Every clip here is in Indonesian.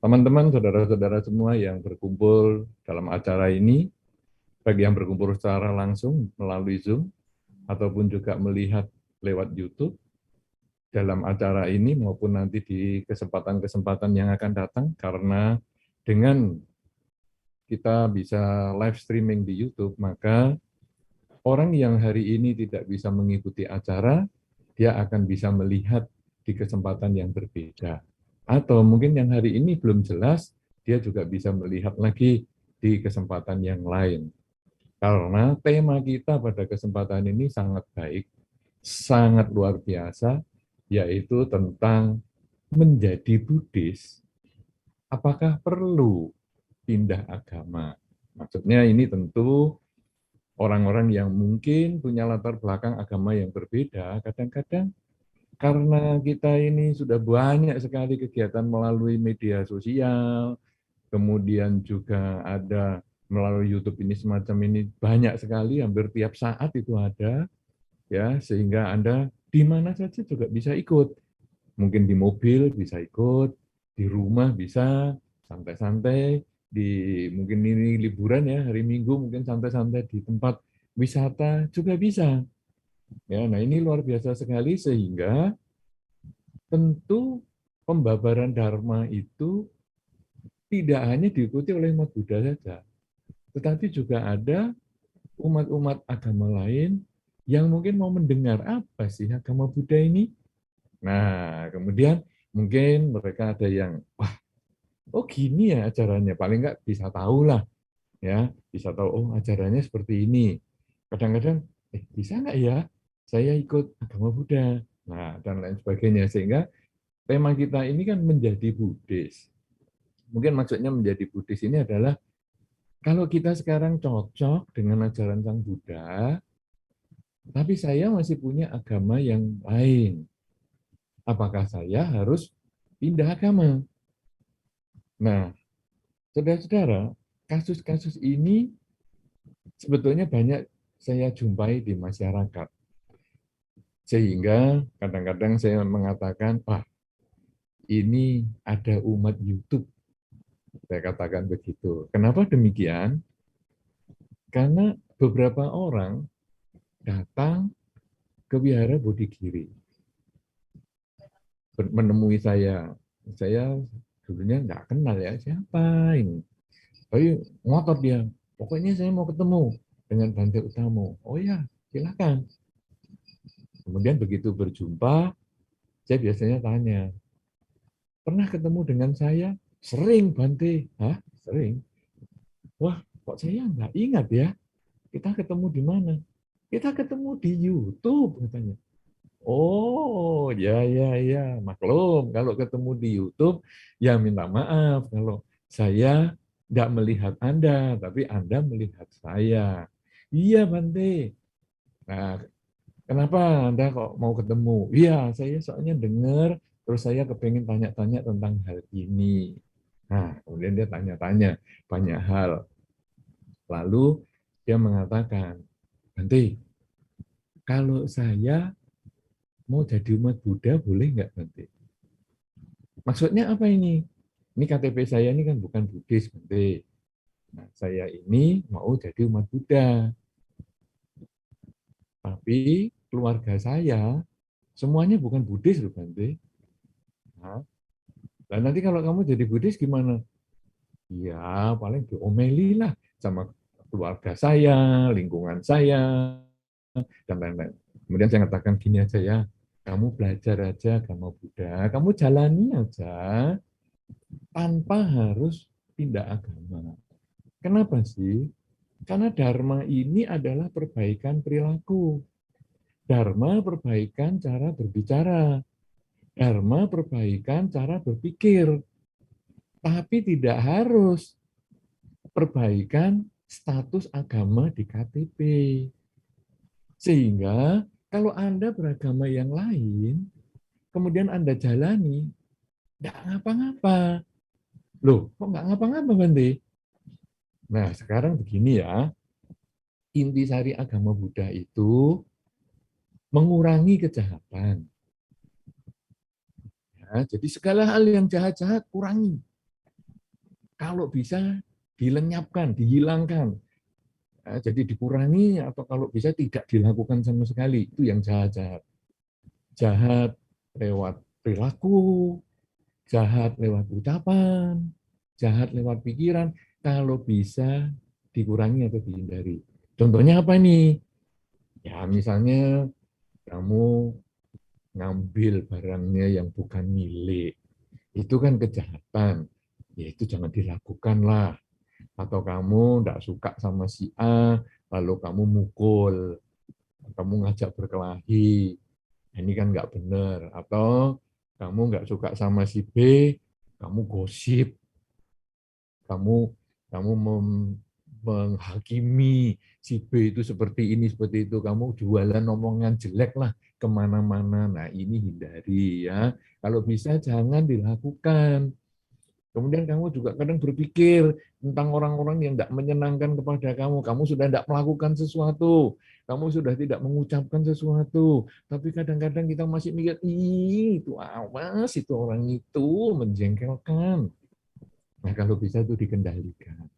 Teman-teman, saudara-saudara semua yang berkumpul dalam acara ini, bagi yang berkumpul secara langsung melalui Zoom, ataupun juga melihat lewat YouTube, dalam acara ini maupun nanti di kesempatan-kesempatan yang akan datang, karena dengan kita bisa live streaming di YouTube, maka orang yang hari ini tidak bisa mengikuti acara, dia akan bisa melihat di kesempatan yang berbeda. Atau mungkin yang hari ini belum jelas, dia juga bisa melihat lagi di kesempatan yang lain. Karena tema kita pada kesempatan ini sangat baik, sangat luar biasa, yaitu tentang menjadi Buddhis, apakah perlu pindah agama? Maksudnya ini tentu orang-orang yang mungkin punya latar belakang agama yang berbeda, kadang-kadang karena kita ini sudah banyak sekali kegiatan melalui media sosial, kemudian juga ada melalui YouTube ini semacam ini banyak sekali, hampir tiap saat itu ada, ya sehingga Anda di mana saja juga bisa ikut. Mungkin di mobil bisa ikut, di rumah bisa santai-santai, di mungkin ini liburan ya hari Minggu mungkin santai-santai di tempat wisata juga bisa. Ya, nah ini luar biasa sekali sehingga tentu pembabaran Dharma itu tidak hanya diikuti oleh umat Buddha saja, tetapi juga ada umat-umat agama lain yang mungkin mau mendengar apa sih agama Buddha ini. Nah, kemudian mungkin mereka ada yang, wah, oh gini ya acaranya, paling nggak bisa tahu lah, ya, bisa tahu, oh acaranya seperti ini. Kadang-kadang, bisa nggak ya saya ikut agama Buddha? Nah, dan lain sebagainya. Sehingga tema kita ini kan menjadi Buddhis. Mungkin maksudnya menjadi Buddhis ini adalah kalau kita sekarang cocok dengan ajaran Sang Buddha, tapi saya masih punya agama yang lain. Apakah saya harus pindah agama? Nah, saudara-saudara, kasus-kasus ini sebetulnya banyak saya jumpai di masyarakat. Sehingga kadang-kadang saya mengatakan, wah ini ada umat YouTube. Saya katakan begitu. Kenapa demikian? Karena beberapa orang datang ke Wihara Bodhigiri menemui saya. Saya dulunya nggak kenal ya, siapa ini. Tapi ngotot dia, pokoknya saya mau ketemu dengan Bante Utamo. Oh ya, silakan. Kemudian begitu berjumpa, saya biasanya tanya, pernah ketemu dengan saya? Sering, Bante. Hah? Sering? Wah, kok saya nggak ingat ya? Kita ketemu di mana? Kita ketemu di YouTube, katanya. Oh, ya, ya, ya. Maklum, kalau ketemu di YouTube, ya minta maaf kalau saya nggak melihat Anda, tapi Anda melihat saya. Iya, Bante. Nah, kenapa Anda kok mau ketemu? Iya, saya soalnya dengar, terus saya kepengen tanya-tanya tentang hal ini. Nah, kemudian dia tanya-tanya banyak hal. Lalu dia mengatakan, Bante, kalau saya mau jadi umat Buddha boleh nggak Bante? Maksudnya apa ini? Ini KTP saya ini kan bukan Buddhis, Bante. Nah, saya ini mau jadi umat Buddha. Tapi keluarga saya semuanya bukan Buddhis loh, Bante. Nah, dan nanti kalau kamu jadi Buddhis gimana? Ya, paling diomeli lah sama keluarga saya, lingkungan saya, dan lain-lain. Kemudian saya katakan gini aja ya, kamu belajar aja agama Buddha, kamu jalani aja tanpa harus pindah agama. Kenapa sih? Karena Dharma ini adalah perbaikan perilaku. Dharma perbaikan cara berbicara. Dharma perbaikan cara berpikir. Tapi tidak harus perbaikan status agama di KTP. Sehingga kalau Anda beragama yang lain, kemudian Anda jalani, nggak ngapa-ngapa. Loh, kok nggak ngapa-ngapa, Bante? Nah, sekarang begini ya, intisari agama Buddha itu mengurangi kejahatan. Ya, jadi segala hal yang jahat-jahat kurangi. Kalau bisa dilenyapkan, dihilangkan. Nah, jadi dikurangi atau kalau bisa tidak dilakukan sama sekali. Itu yang jahat-jahat. Jahat lewat perilaku, jahat lewat ucapan, jahat lewat pikiran. Kalau bisa dikurangi atau dihindari. Contohnya apa nih? Ya misalnya kamu ngambil barangnya yang bukan milik. Itu kan kejahatan. Ya itu jangan dilakukan lah. Atau kamu tidak suka sama si A, lalu kamu mukul, kamu ngajak berkelahi, ini kan nggak benar. Atau kamu nggak suka sama si B, kamu gosip, kamu kamu menghakimi si B itu seperti itu, kamu jualan omongan jelek lah kemana-mana. Nah ini hindari ya. Kalau bisa jangan dilakukan. Kemudian kamu juga kadang berpikir tentang orang-orang yang tidak menyenangkan kepada kamu. Kamu sudah tidak melakukan sesuatu. Kamu sudah tidak mengucapkan sesuatu. Tapi kadang-kadang kita masih mikir, ih itu awas, itu orang itu menjengkelkan. Nah kalau bisa itu dikendalikan.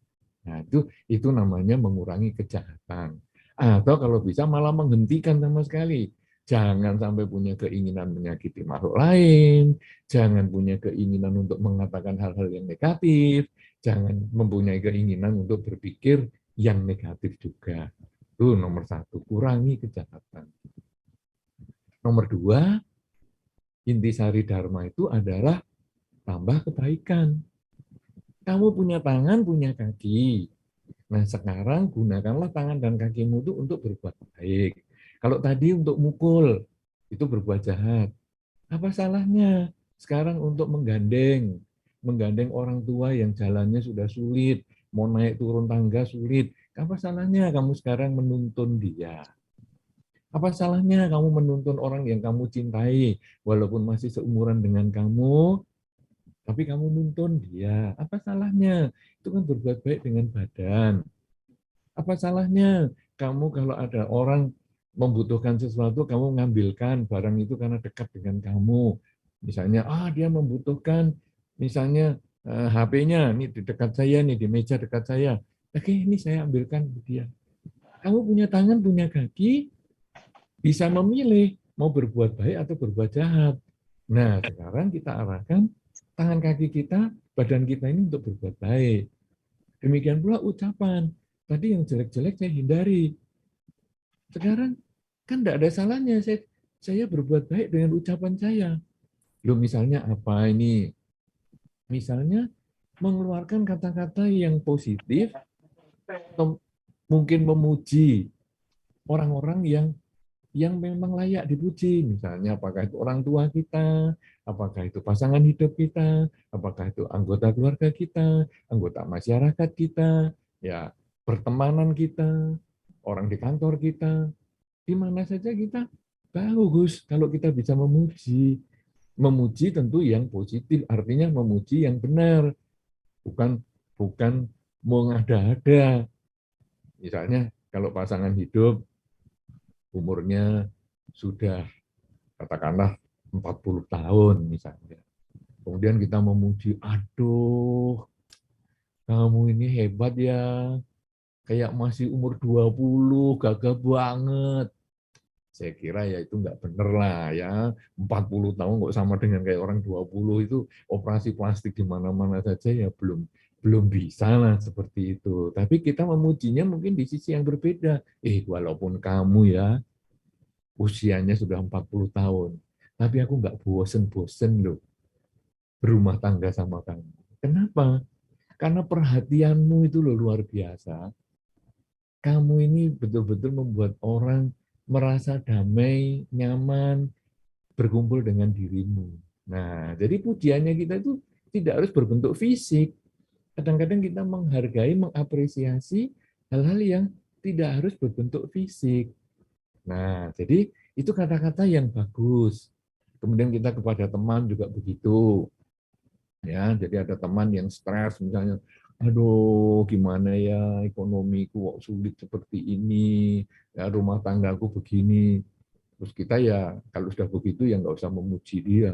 Nah itu namanya mengurangi kejahatan. Atau kalau bisa malah menghentikan sama sekali. Jangan sampai punya keinginan menyakiti makhluk lain, jangan punya keinginan untuk mengatakan hal-hal yang negatif, jangan mempunyai keinginan untuk berpikir yang negatif juga. Itu nomor satu, kurangi kejahatan. Nomor dua, intisari dharma itu adalah tambah kebaikan. Kamu punya tangan, punya kaki. Nah, sekarang gunakanlah tangan dan kakimu itu untuk berbuat baik. Kalau tadi untuk mukul, itu berbuat jahat. Apa salahnya sekarang untuk menggandeng orang tua yang jalannya sudah sulit, mau naik turun tangga sulit. Apa salahnya kamu sekarang menuntun dia? Apa salahnya kamu menuntun orang yang kamu cintai, walaupun masih seumuran dengan kamu, tapi kamu nuntun dia? Apa salahnya? Itu kan berbuat baik dengan badan. Apa salahnya kamu kalau ada orang membutuhkan sesuatu, kamu ngambilkan barang itu karena dekat dengan kamu. Misalnya, dia membutuhkan misalnya HP-nya, nih di dekat saya, nih di meja dekat saya. Oke, ini saya ambilkan ke dia. Kamu punya tangan, punya kaki, bisa memilih mau berbuat baik atau berbuat jahat. Nah, sekarang kita arahkan tangan kaki kita, badan kita ini untuk berbuat baik. Demikian pula ucapan. Tadi yang jelek-jelek saya hindari. Sekarang kan tidak ada salahnya saya berbuat baik dengan ucapan saya. Loh misalnya apa ini? Misalnya mengeluarkan kata-kata yang positif atau mungkin memuji orang-orang yang memang layak dipuji. Misalnya apakah itu orang tua kita, apakah itu pasangan hidup kita, apakah itu anggota keluarga kita, anggota masyarakat kita, ya pertemanan kita, orang di kantor kita, di mana saja kita bagus kalau kita bisa memuji. Memuji tentu yang positif, artinya memuji yang benar, bukan bukan mengada-ada. Misalnya kalau pasangan hidup umurnya sudah katakanlah 40 tahun misalnya. Kemudian kita memuji, aduh, kamu ini hebat ya, kayak masih umur 20, gagah banget. Saya kira ya itu nggak bener lah ya. 40 tahun kok sama dengan kayak orang 20 itu operasi plastik di mana-mana saja ya belum bisa lah seperti itu. Tapi kita memujinya mungkin di sisi yang berbeda. Walaupun kamu ya usianya sudah 40 tahun, tapi aku nggak bosen-bosen loh berumah tangga sama kamu. Kenapa? Karena perhatianmu itu loh luar biasa. Kamu ini betul-betul membuat orang merasa damai, nyaman, berkumpul dengan dirimu. Nah, jadi pujiannya kita itu tidak harus berbentuk fisik. Kadang-kadang kita menghargai, mengapresiasi hal-hal yang tidak harus berbentuk fisik. Nah, jadi itu kata-kata yang bagus. Kemudian kita kepada teman juga begitu. Ya, jadi ada teman yang stres misalnya, aduh gimana ya ekonomiku kok sulit seperti ini, ya rumah tanggaku begini. Terus kita ya kalau sudah begitu ya nggak usah memuji dia.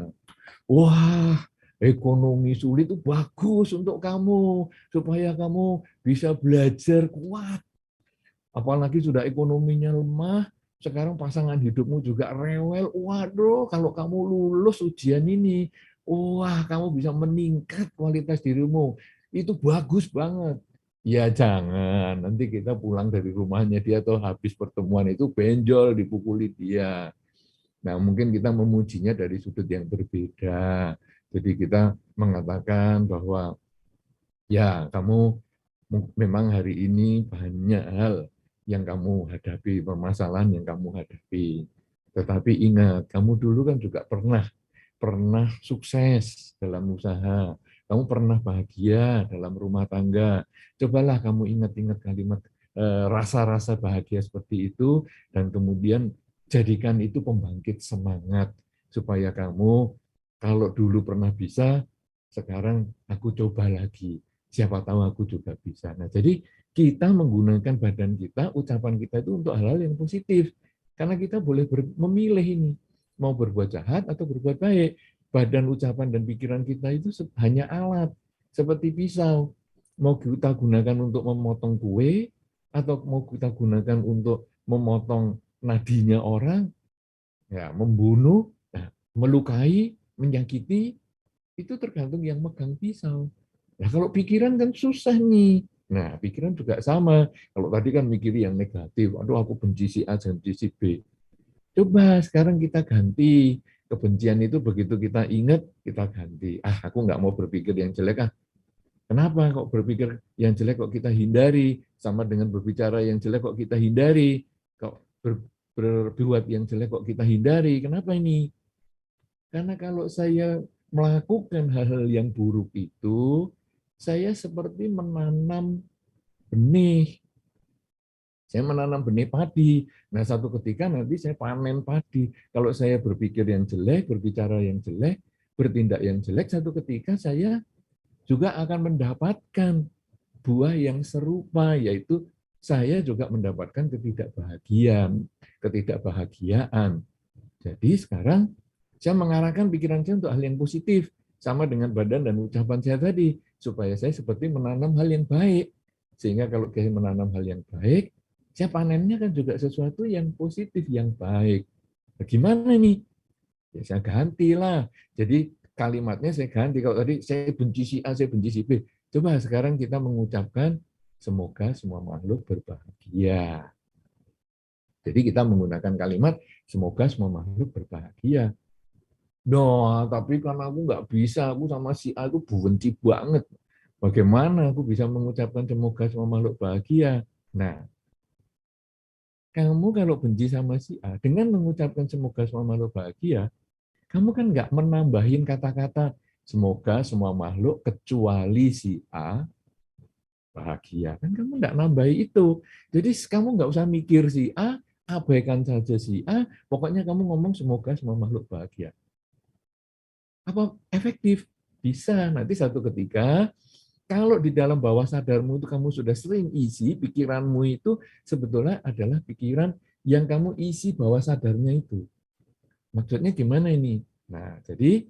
Wah, ekonomi sulit itu bagus untuk kamu, supaya kamu bisa belajar kuat. Apalagi sudah ekonominya lemah, sekarang pasangan hidupmu juga rewel. Waduh, kalau kamu lulus ujian ini, wah, kamu bisa meningkat kualitas dirimu. Itu bagus banget. Ya jangan, nanti kita pulang dari rumahnya dia atau habis pertemuan itu benjol, dipukuli dia. Nah, mungkin kita memujinya dari sudut yang berbeda. Jadi kita mengatakan bahwa ya kamu memang hari ini banyak hal yang kamu hadapi, permasalahan yang kamu hadapi. Tetapi ingat, kamu dulu kan juga pernah pernah sukses dalam usaha, kamu pernah bahagia dalam rumah tangga. Cobalah kamu ingat-ingat kalimat rasa-rasa bahagia seperti itu, dan kemudian jadikan itu pembangkit semangat, supaya kamu, kalau dulu pernah bisa, sekarang aku coba lagi. Siapa tahu aku juga bisa. Nah, jadi kita menggunakan badan kita, ucapan kita itu untuk hal-hal yang positif. Karena kita boleh memilih ini, mau berbuat jahat atau berbuat baik. Badan, ucapan, dan pikiran kita itu hanya alat, seperti pisau. Mau kita gunakan untuk memotong kue, atau mau kita gunakan untuk memotong nadinya orang, ya, membunuh, nah, melukai, menyakiti, itu tergantung yang megang pisau. Nah, kalau pikiran kan susah nih. Nah, pikiran juga sama. Kalau tadi kan mikir yang negatif, aduh aku benci si A, benci si B. Coba sekarang kita ganti. Kebencian itu begitu kita ingat, kita ganti. Ah, aku nggak mau berpikir yang jelek. Ah, kenapa kok berpikir yang jelek kok kita hindari? Sama dengan berbicara yang jelek kok kita hindari? Kok berbuat yang jelek kok kita hindari? Kenapa ini? Karena kalau saya melakukan hal-hal yang buruk itu, saya seperti menanam benih. Saya menanam benih padi. Nah, satu ketika nanti saya panen padi. Kalau saya berpikir yang jelek, berbicara yang jelek, bertindak yang jelek, satu ketika saya juga akan mendapatkan buah yang serupa, yaitu saya juga mendapatkan ketidakbahagiaan. Ketidakbahagiaan. Jadi sekarang saya mengarahkan pikiran saya untuk hal yang positif, sama dengan badan dan ucapan saya tadi, supaya saya seperti menanam hal yang baik. Sehingga kalau saya menanam hal yang baik, saya panennya kan juga sesuatu yang positif, yang baik. Bagaimana nih? Ya saya gantilah. Jadi kalimatnya saya ganti. Kalau tadi saya benci si A, saya benci si B. Coba sekarang kita mengucapkan semoga semua makhluk berbahagia. Jadi kita menggunakan kalimat semoga semua makhluk berbahagia. Nah, tapi karena aku nggak bisa, aku sama si A itu benci banget. Bagaimana aku bisa mengucapkan semoga semua makhluk bahagia? Nah, kamu kalau benci sama si A, dengan mengucapkan semoga semua makhluk bahagia, kamu kan nggak menambahin kata-kata semoga semua makhluk kecuali si A bahagia. Kan kamu nggak nambahi itu. Jadi kamu nggak usah mikir si A, abaikan saja si A, pokoknya kamu ngomong semoga semua makhluk bahagia. Apa efektif? Bisa. Nanti satu ketika, kalau di dalam bawah sadarmu itu kamu sudah sering isi, pikiranmu itu sebetulnya adalah pikiran yang kamu isi bawah sadarnya itu. Maksudnya gimana ini? Nah, jadi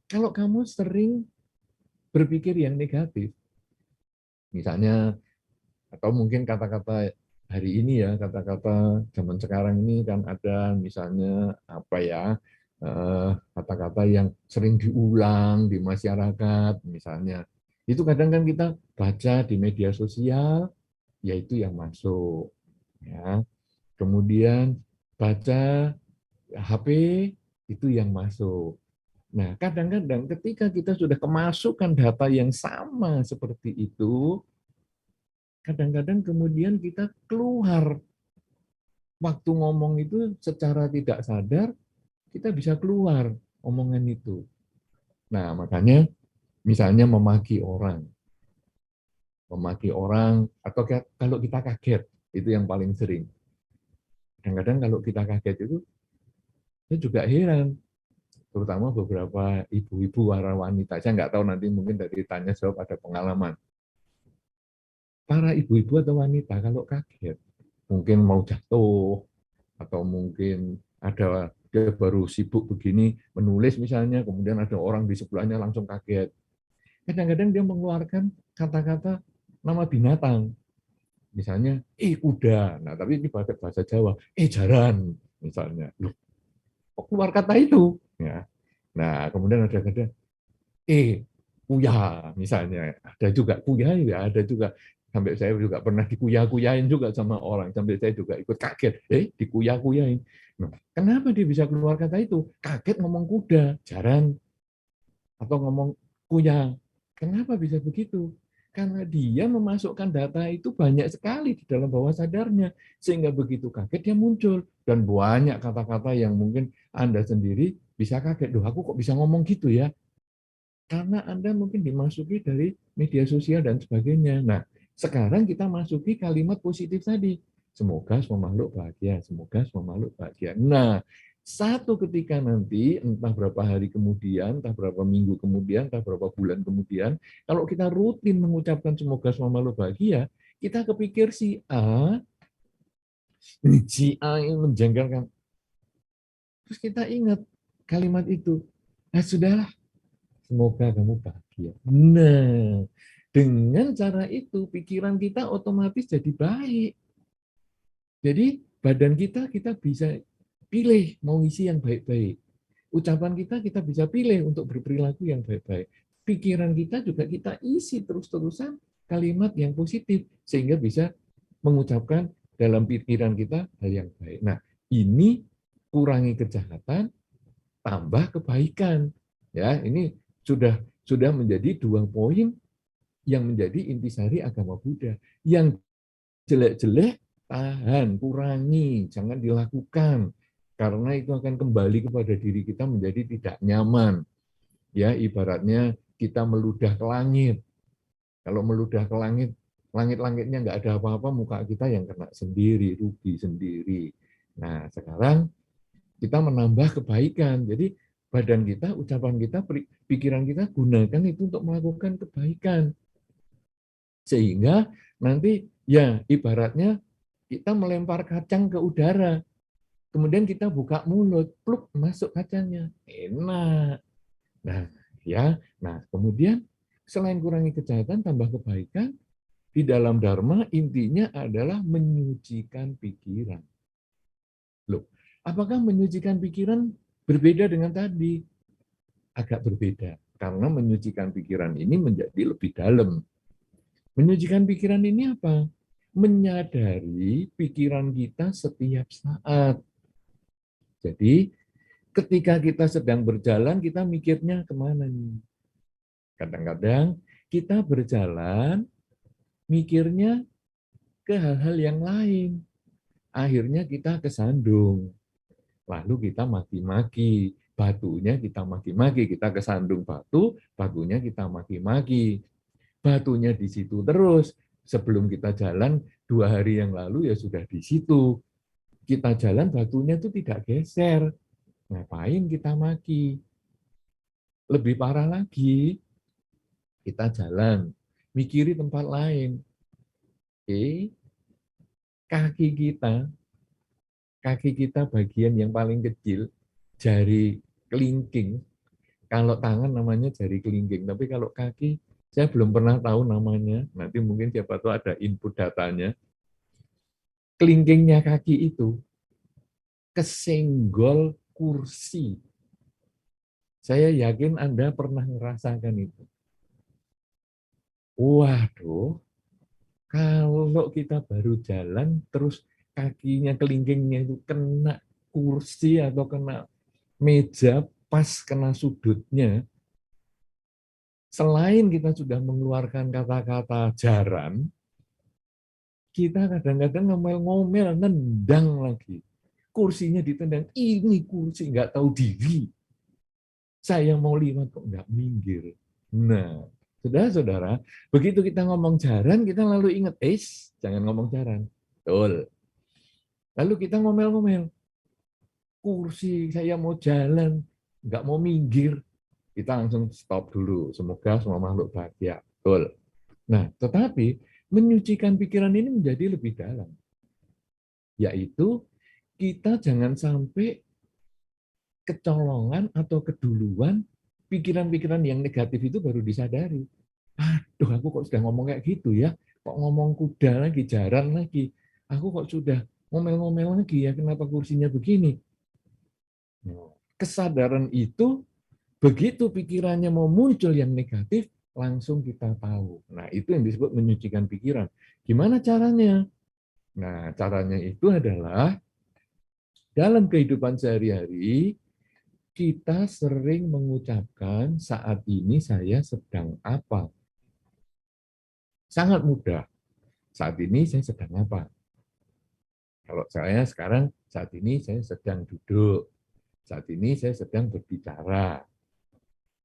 kalau kamu sering berpikir yang negatif, misalnya, atau mungkin kata-kata hari ini ya, kata-kata zaman sekarang ini kan ada misalnya apa ya, kata-kata yang sering diulang di masyarakat misalnya. Itu kadang kan kita baca di media sosial, yaitu yang masuk. Ya. Kemudian baca HP, itu yang masuk. Nah, kadang-kadang ketika kita sudah kemasukan data yang sama seperti itu, kadang-kadang kemudian kita keluar. Waktu ngomong itu secara tidak sadar, kita bisa keluar omongan itu. Nah, makanya misalnya memaki orang, atau kalau kita kaget, itu yang paling sering. Kadang-kadang kalau kita kaget itu, saya juga heran, terutama beberapa ibu-ibu para wanita. Saya nggak tahu, nanti mungkin dari tanya jawab ada pengalaman. Para ibu-ibu atau wanita kalau kaget, mungkin mau jatuh, atau mungkin ada dia baru sibuk begini menulis misalnya, kemudian ada orang di sebelahnya langsung kaget. Kadang-kadang dia mengeluarkan kata-kata nama binatang. Misalnya, kuda. Nah, tapi ini pakai bahasa Jawa, jaran, misalnya. Loh, kok keluar kata itu? Ya. Nah, kemudian ada kata, kuya, misalnya. Ada juga, kuya ya ada juga. Sampai saya juga pernah dikuya-kuyain juga sama orang. Sampai saya juga ikut kaget. Dikuya-kuyain. Nah, kenapa dia bisa keluar kata itu? Kaget ngomong kuda, jaran, atau ngomong kuya. Kenapa bisa begitu? Karena dia memasukkan data itu banyak sekali di dalam bawah sadarnya. Sehingga begitu kaget dia muncul. Dan banyak kata-kata yang mungkin Anda sendiri bisa kaget. Duh, aku kok bisa ngomong gitu ya? Karena Anda mungkin dimasuki dari media sosial dan sebagainya. Nah, sekarang kita masuki kalimat positif tadi. Semoga semua makhluk bahagia, semoga semua makhluk bahagia. Nah, satu ketika nanti, entah berapa hari kemudian, entah berapa minggu kemudian, entah berapa bulan kemudian, kalau kita rutin mengucapkan semoga semua makhluk bahagia, kita kepikir si A yang menjengkelkan. Terus kita ingat kalimat itu. Nah, sudahlah, semoga kamu bahagia. Nah, dengan cara itu, pikiran kita otomatis jadi baik. Jadi, badan kita bisa pilih mau isi yang baik-baik. Ucapan kita bisa pilih untuk berperilaku yang baik-baik. Pikiran kita juga kita isi terus-terusan kalimat yang positif, sehingga bisa mengucapkan dalam pikiran kita hal yang baik. Nah, ini kurangi kejahatan, tambah kebaikan. Ya, ini sudah menjadi 2 poin yang menjadi intisari agama Buddha. Yang jelek-jelek tahan, kurangi, jangan dilakukan. Karena itu akan kembali kepada diri kita menjadi tidak nyaman. Ya, ibaratnya kita meludah ke langit. Kalau meludah ke langit, langit-langitnya nggak ada apa-apa, muka kita yang kena sendiri, rugi sendiri. Nah, sekarang kita menambah kebaikan. Jadi badan kita, ucapan kita, pikiran kita gunakan itu untuk melakukan kebaikan. Sehingga nanti ya ibaratnya kita melempar kacang ke udara. Kemudian kita buka mulut, pluk masuk kacangnya. Enak. Nah, ya. Nah, kemudian selain kurangi kejahatan tambah kebaikan, di dalam dharma intinya adalah menyucikan pikiran. Loh, apakah menyucikan pikiran berbeda dengan tadi? Agak berbeda, karena menyucikan pikiran ini menjadi lebih dalam. Menyucikan pikiran ini apa? Menyadari pikiran kita setiap saat. Jadi, ketika kita sedang berjalan, kita mikirnya kemana nih? Kadang-kadang kita berjalan, mikirnya ke hal-hal yang lain. Akhirnya kita kesandung. Lalu kita maki-maki, batunya kita maki-maki, kita kesandung batu, batunya kita maki-maki. Batunya di situ terus. Sebelum kita jalan 2 hari yang lalu ya sudah di situ. Kita jalan batunya itu tidak geser. Ngapain kita maki? Lebih parah lagi, kita jalan, mikiri tempat lain. Kaki kita bagian yang paling kecil, jari kelingking. Kalau tangan namanya jari kelingking, tapi kalau kaki, saya belum pernah tahu namanya. Nanti mungkin siapa tahu ada input datanya. Kelingkingnya kaki itu kesenggol kursi. Saya yakin Anda pernah merasakan itu. Waduh, kalau kita baru jalan, terus kakinya, kelingkingnya itu kena kursi atau kena meja, pas kena sudutnya, selain kita sudah mengeluarkan kata-kata jaran, kita kadang-kadang ngomel-ngomel, nendang lagi. Kursinya ditendang, ini kursi nggak tahu diri. Saya mau liwat kok nggak minggir. Nah, saudara-saudara, begitu kita ngomong jaran, kita lalu ingat, jangan ngomong jaran. Betul. Lalu kita ngomel-ngomel, kursi saya mau jalan, nggak mau minggir. Kita langsung stop dulu. Semoga semua makhluk bahagia. Betul. Nah, tetapi menyucikan pikiran ini menjadi lebih dalam. Yaitu kita jangan sampai kecolongan atau keduluan, pikiran-pikiran yang negatif itu baru disadari. Aduh, aku kok sudah ngomong kayak gitu ya, kok ngomong kuda lagi, jaran lagi, aku kok sudah ngomel-ngomel lagi ya, kenapa kursinya begini? Kesadaran itu, begitu pikirannya mau muncul yang negatif, langsung kita tahu. Nah, itu yang disebut menyucikan pikiran. Gimana caranya? Nah, caranya itu adalah dalam kehidupan sehari-hari, kita sering mengucapkan saat ini saya sedang apa. Sangat mudah. Saat ini saya sedang apa. Kalau saya sekarang, saat ini saya sedang duduk. Saat ini saya sedang berbicara.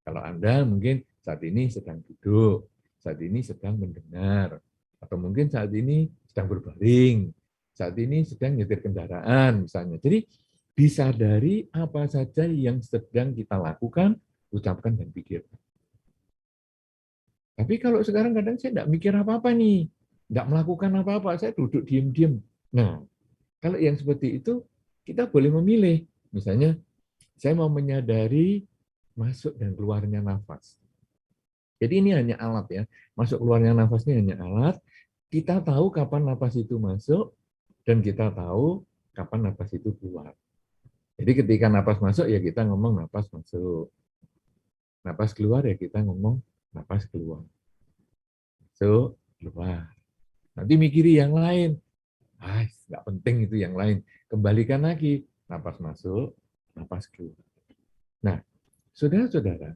Kalau Anda mungkin saat ini sedang duduk, saat ini sedang mendengar, atau mungkin saat ini sedang berbaring, saat ini sedang nyetir kendaraan misalnya. Jadi disadari apa saja yang sedang kita lakukan, ucapkan dan pikirkan. Tapi kalau sekarang kadang saya tidak mikir apa-apa nih, tidak melakukan apa-apa, saya duduk diam-diam. Nah, kalau yang seperti itu, kita boleh memilih. Misalnya, saya mau menyadari masuk dan keluarnya nafas. Jadi ini hanya alat ya. Masuk keluarnya nafas ini hanya alat. Kita tahu kapan nafas itu masuk dan kita tahu kapan nafas itu keluar. Jadi ketika nafas masuk ya kita ngomong nafas masuk. Nafas keluar ya kita ngomong nafas keluar. Masuk, keluar. Nanti mikiri yang lain. Nggak penting itu yang lain. Kembalikan lagi. Nafas masuk, nafas keluar. Nah, saudara-saudara,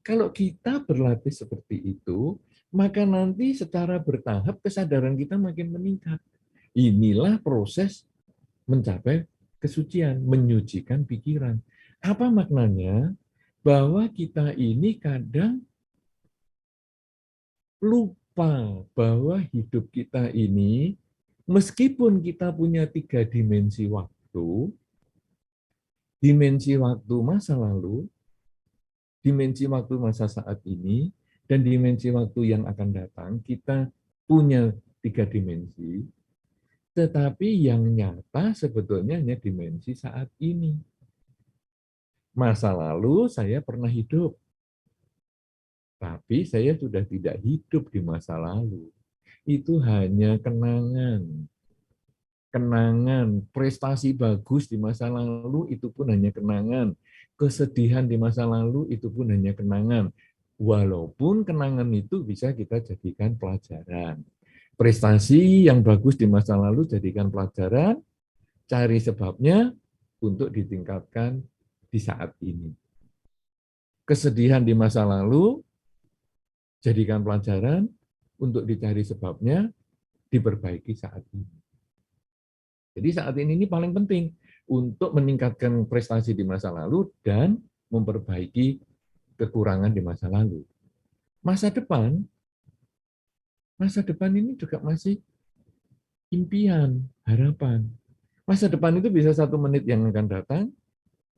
kalau kita berlatih seperti itu, maka nanti secara bertahap kesadaran kita makin meningkat. Inilah proses mencapai kesucian, menyucikan pikiran. Apa maknanya? Bahwa kita ini kadang lupa bahwa hidup kita ini, meskipun kita punya 3 dimensi waktu masa lalu, dimensi waktu masa saat ini, dan dimensi waktu yang akan datang, kita punya 3 dimensi, tetapi yang nyata sebetulnya hanya dimensi saat ini. Masa lalu saya pernah hidup, tapi saya sudah tidak hidup di masa lalu. Itu hanya kenangan. Kenangan, prestasi bagus di masa lalu itu pun hanya kenangan. Kesedihan di masa lalu itu pun hanya kenangan. Walaupun kenangan itu bisa kita jadikan pelajaran. Prestasi yang bagus di masa lalu jadikan pelajaran, cari sebabnya untuk ditingkatkan di saat ini. Kesedihan di masa lalu jadikan pelajaran untuk dicari sebabnya, diperbaiki saat ini. Jadi saat ini paling penting untuk meningkatkan prestasi di masa lalu dan memperbaiki kekurangan di masa lalu. Masa depan ini juga masih impian, harapan. Masa depan itu bisa 1 menit yang akan datang,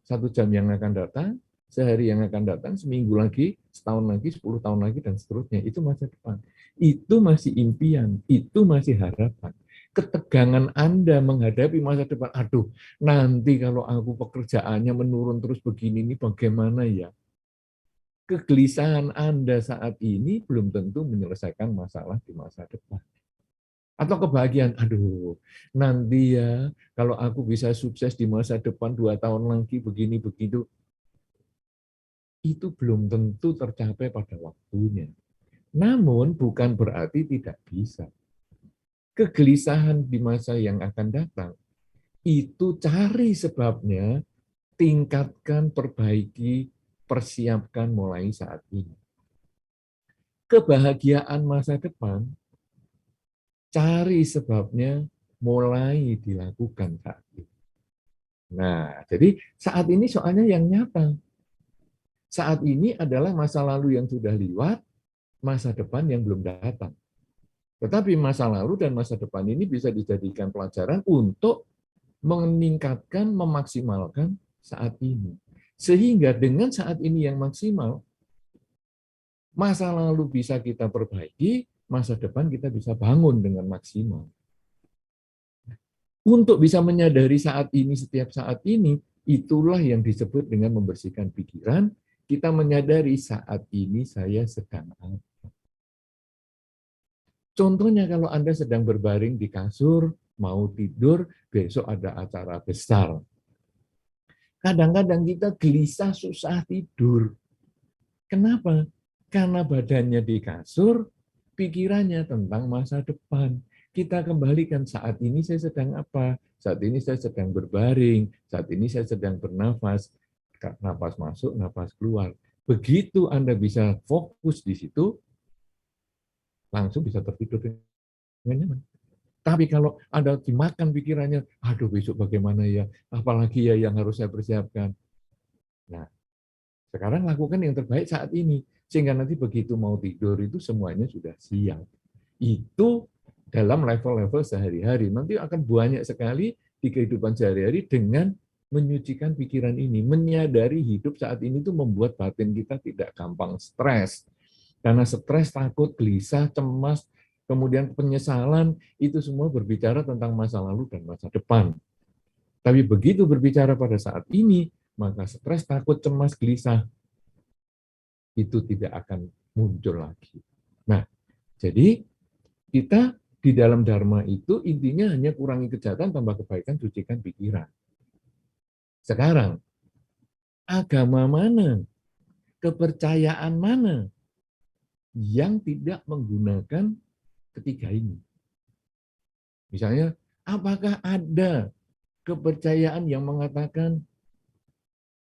1 jam yang akan datang, sehari yang akan datang, seminggu lagi, setahun lagi, 10 tahun lagi, dan seterusnya. Itu masa depan. Itu masih impian, itu masih harapan. Ketegangan Anda menghadapi masa depan, aduh, nanti kalau aku pekerjaannya menurun terus begini, ini bagaimana ya? Kegelisahan Anda saat ini belum tentu menyelesaikan masalah di masa depan. Atau kebahagiaan, aduh, nanti ya, kalau aku bisa sukses di masa depan 2 tahun lagi, begini, begitu, itu belum tentu tercapai pada waktunya. Namun bukan berarti tidak bisa. Kegelisahan di masa yang akan datang, itu cari sebabnya, tingkatkan, perbaiki, persiapkan mulai saat ini. Kebahagiaan masa depan, cari sebabnya, mulai dilakukan saat ini. Nah, jadi saat ini soalnya yang nyata. Saat ini adalah masa lalu yang sudah lewat, masa depan yang belum datang. Tetapi masa lalu dan masa depan ini bisa dijadikan pelajaran untuk meningkatkan, memaksimalkan saat ini. Sehingga dengan saat ini yang maksimal, masa lalu bisa kita perbaiki, masa depan kita bisa bangun dengan maksimal. Untuk bisa menyadari saat ini, setiap saat ini, Itulah yang disebut dengan membersihkan pikiran. Kita menyadari saat ini saya sedang apa. Contohnya kalau Anda sedang berbaring di kasur, mau tidur, besok ada acara besar. Kadang-kadang kita gelisah, susah tidur. Kenapa? Karena badannya di kasur, pikirannya tentang masa depan. Kita kembalikan saat ini saya sedang apa? Saat ini saya sedang berbaring, saat ini saya sedang bernafas, napas masuk, napas keluar. Begitu Anda bisa fokus di situ, langsung bisa tertidur dengan nyaman. Tapi kalau Anda dimakan pikirannya, aduh besok bagaimana ya, apalagi ya yang harus saya persiapkan. Nah, sekarang lakukan yang terbaik saat ini. Sehingga nanti begitu mau tidur itu semuanya sudah siap. Itu dalam level-level sehari-hari. Nanti akan banyak sekali di kehidupan sehari-hari dengan menyucikan pikiran ini. Menyadari hidup saat ini itu membuat batin kita tidak gampang stres. Karena stres, takut, gelisah, cemas, kemudian penyesalan, itu semua berbicara tentang masa lalu dan masa depan. Tapi begitu berbicara pada saat ini, maka stres, takut, cemas, gelisah, itu tidak akan muncul lagi. Nah, jadi kita di dalam Dharma itu intinya hanya kurangi kejahatan, tambah kebaikan, sucikan pikiran. Sekarang, agama mana, kepercayaan mana yang tidak menggunakan ketiga ini? Misalnya, apakah ada kepercayaan yang mengatakan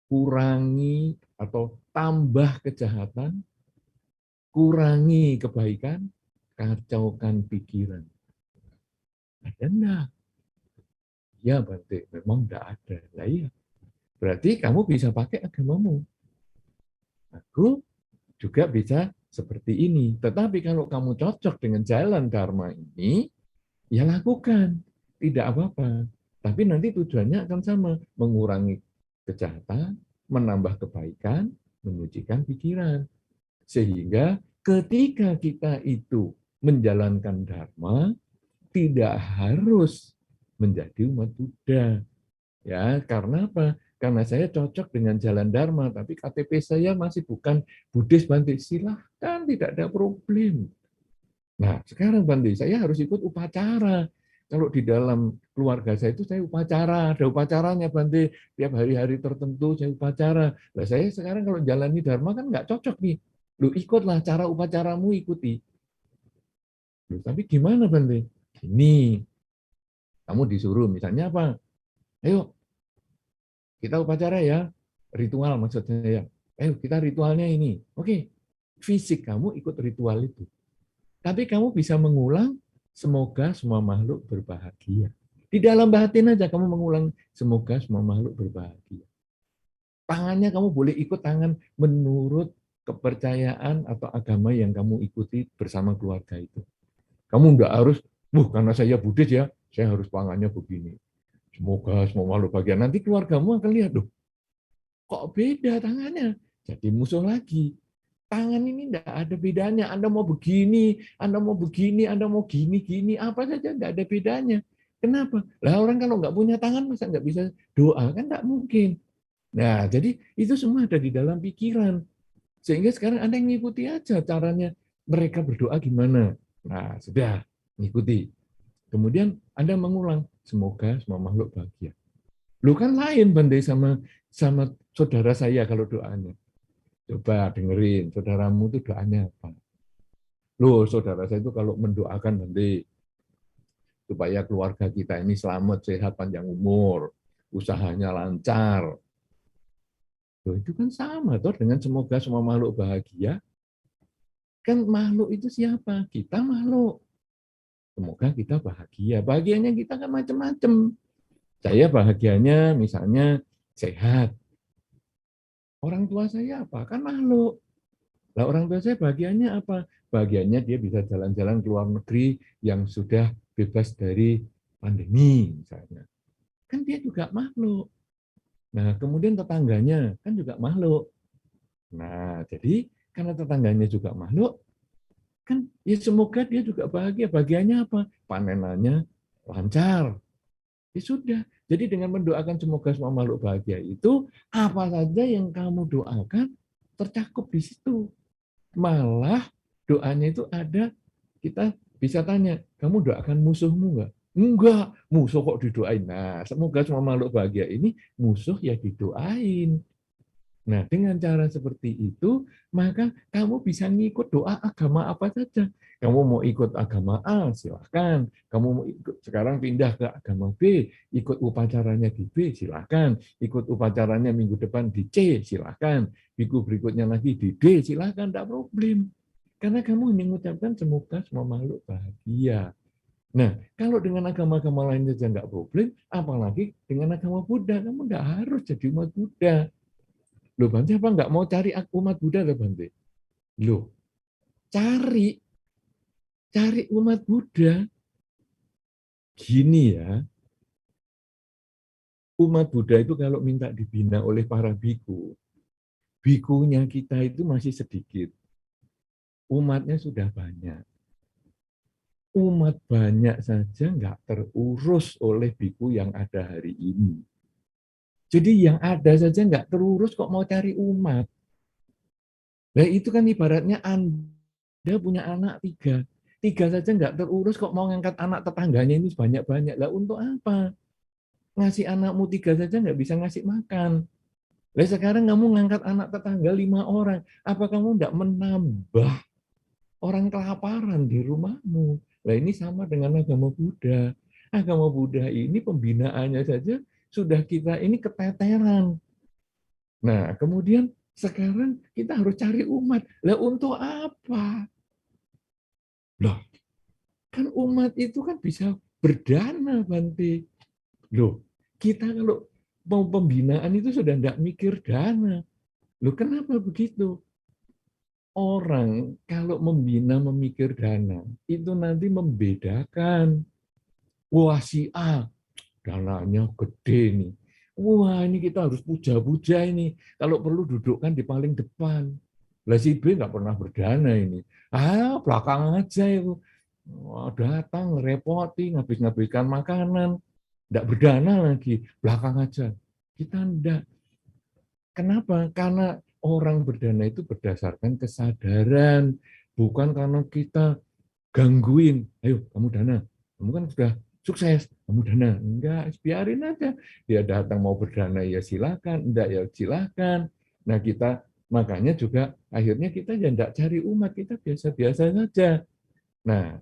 kurangi atau tambah kejahatan, kurangi kebaikan, kacaukan pikiran? Ada enggak? Ya, Bante, memang enggak ada. Nah, iya. Berarti kamu bisa pakai agamamu. Aku juga bisa seperti ini. Tetapi kalau kamu cocok dengan jalan Dharma ini, ya lakukan. Tidak apa-apa. Tapi nanti tujuannya akan sama. Mengurangi kejahatan, menambah kebaikan, menyucikan pikiran. Sehingga ketika kita itu menjalankan Dharma, tidak harus menjadi umat Buddha. Ya, karena apa? Karena saya cocok dengan jalan Dharma, tapi KTP saya masih bukan Buddhis, Bante. Silahkan, tidak ada problem. Nah, sekarang Bante, saya harus ikut upacara. Kalau di dalam keluarga saya itu saya upacara, ada upacaranya Bante. Tiap hari-hari tertentu saya upacara. Nah, saya sekarang kalau jalani Dharma kan nggak cocok nih. Lu ikutlah cara upacaramu, ikuti. Loh, tapi gimana Bante? Gini, kamu disuruh misalnya apa? Ayo kita upacara ya, ritual maksudnya ya. Ayo kita ritualnya ini. Oke, fisik kamu ikut ritual itu. Tapi kamu bisa mengulang, semoga semua makhluk berbahagia. Di dalam batin aja kamu mengulang, semoga semua makhluk berbahagia. Tangannya kamu boleh ikut tangan menurut kepercayaan atau agama yang kamu ikuti bersama keluarga itu. Kamu enggak harus, karena saya Buddhis ya, saya harus tangannya begini. Semoga semua makhluk bahagia. Nanti keluargamu akan lihat, kok beda tangannya? Jadi musuh lagi. Tangan ini tidak ada bedanya. Anda mau begini, Anda mau begini, Anda mau gini-gini, apa saja tidak ada bedanya. Kenapa? Lah orang kalau nggak punya tangan, masa nggak bisa doa? Kan nggak mungkin. Nah, jadi itu semua ada di dalam pikiran. Sehingga sekarang Anda ngikuti aja caranya mereka berdoa gimana. Nah, sudah, ngikuti. Kemudian Anda mengulang, semoga semua makhluk bahagia. Lu kan lain bandai sama sama saudara saya kalau doanya. Coba dengerin, saudaramu itu doanya apa? Loh, saudara saya itu kalau mendoakan nanti supaya keluarga kita ini selamat, sehat, panjang umur, usahanya lancar. Loh, itu kan sama toh dengan semoga semua makhluk bahagia. Kan makhluk itu siapa? Kita makhluk. Semoga kita bahagia. Bahagianya kita kan macam-macam. Saya bahagianya misalnya sehat. Orang tua saya apa? Kan makhluk. Lah orang tua saya bahagianya apa? Bahagianya dia bisa jalan-jalan ke luar negeri yang sudah bebas dari pandemi misalnya. Kan dia juga makhluk. Nah, kemudian tetangganya kan juga makhluk. Nah, jadi karena tetangganya juga makhluk, kan ya semoga dia juga bahagia. Bahagianya apa? Panenannya lancar. Ya sudah, Jadi dengan mendoakan semoga semua makhluk bahagia itu, apa saja yang kamu doakan tercakup di situ. Malah doanya itu ada, kita bisa tanya, kamu doakan musuhmu nggak? Enggak, musuh kok didoain. Nah, semoga semua makhluk bahagia ini musuh ya didoain. Nah, dengan cara seperti itu, maka kamu bisa ngikut doa agama apa saja. Kamu mau ikut agama A, silahkan. Kamu mau ikut, sekarang pindah ke agama B, ikut upacaranya di B, silahkan. Ikut upacaranya minggu depan di C, silahkan. Minggu berikutnya lagi di D, silahkan, tidak problem. Karena kamu hanya mengucapkan semoga semua makhluk bahagia. Nah, kalau dengan agama-agama lain saja nggak problem, apalagi dengan agama Buddha, kamu nggak harus jadi umat Buddha. Loh, Bante apa nggak mau cari umat Buddha loh, Bante? Loh, cari, cari umat Buddha. Gini ya, umat Buddha itu kalau minta dibina oleh para biku, bikunya kita itu masih sedikit. Umatnya sudah banyak. Umat banyak saja nggak terurus oleh biku yang ada hari ini. Jadi yang ada saja nggak terurus kok mau cari umat. Nah itu kan ibaratnya Anda punya anak tiga. Tiga saja nggak terurus kok mau ngangkat anak tetangganya ini banyak-banyak. Lah untuk apa? Ngasih anakmu tiga saja nggak bisa ngasih makan. Lah sekarang kamu ngangkat anak tetangga 5 orang. Apa kamu nggak menambah orang kelaparan di rumahmu? Lah ini sama dengan agama Buddha. Agama Buddha ini pembinaannya saja sudah kita ini keteteran. Nah, kemudian sekarang kita harus cari umat. Lah untuk apa? Loh, kan umat itu kan bisa berdana, Bante. Loh, kita kalau mau pembinaan itu sudah tidak mikir dana. Loh, kenapa begitu? Orang kalau membina memikir dana, itu nanti membedakan. Wah, si A, dananya gede nih. Wah, ini kita harus puja-puja ini. Kalau perlu dudukkan di paling depan. Lah si B nggak pernah berdana ini. Ah, belakang aja itu. Wah, datang, repoti, ngabis-ngabiskan makanan. Nggak berdana lagi, belakang aja. Kita enggak. Kenapa? Karena orang berdana itu berdasarkan kesadaran. Bukan karena kita gangguin. Ayo, kamu dana. Kamu kan sudah sukses, kamu dana. Enggak, biarin aja. Dia datang mau berdana, ya silakan. Enggak, ya silakan. Nah, kita makanya juga akhirnya kita ya enggak cari umat, kita biasa-biasa saja. Nah,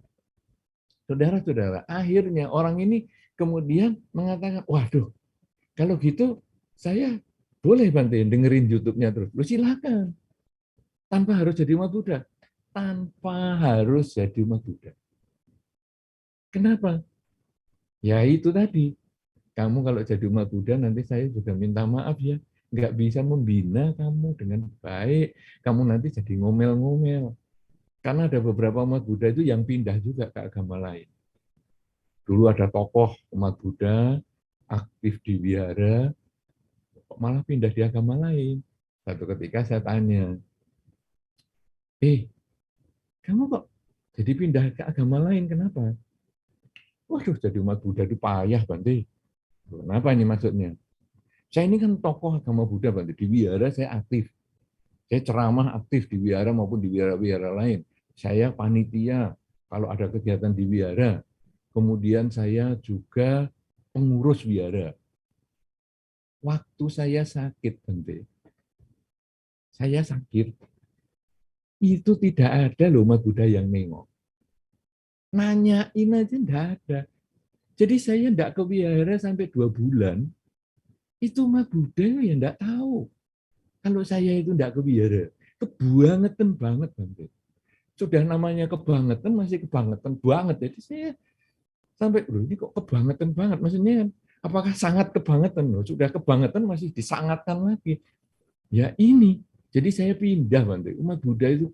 saudara-saudara, akhirnya orang ini kemudian mengatakan, waduh, kalau gitu saya boleh bantuin dengerin YouTube-nya terus. Lu silakan. Tanpa harus jadi umat Buddha. Tanpa harus jadi umat Buddha. Kenapa? Ya itu tadi. Kamu kalau jadi umat Buddha nanti saya juga minta maaf ya. Nggak bisa membina kamu dengan baik. Kamu nanti jadi ngomel-ngomel. Karena ada beberapa umat Buddha itu yang pindah juga ke agama lain. Dulu ada tokoh umat Buddha, aktif di wihara, malah pindah di agama lain. Satu ketika saya tanya, kamu kok jadi pindah ke agama lain, kenapa? Waduh, jadi umat Buddha itu payah, Bante. Kenapa ini maksudnya? Saya ini kan tokoh agama Buddha, Bante. Di wihara saya aktif. Saya ceramah aktif di wihara maupun di wihara-wihara lain. Saya panitia kalau ada kegiatan di wihara. Kemudian saya juga pengurus wihara. Waktu saya sakit, Bante. Saya sakit. Itu tidak ada loh umat Buddha yang nengok. Nanyain aja tidak ada. Jadi saya tidak ke wihara sampai 2 bulan. Itu umat Buddha ya tidak tahu. Kalau saya itu tidak ke wihara. Kebangetan banget, Bante. Sudah namanya kebangetan, masih kebangetan banget. Jadi saya sampai, loh ini kok kebangetan banget? Maksudnya apakah sangat kebangetan? Loh, sudah kebangetan masih disangatkan lagi. Ya ini. Jadi saya pindah, Bante. Umat Buddha itu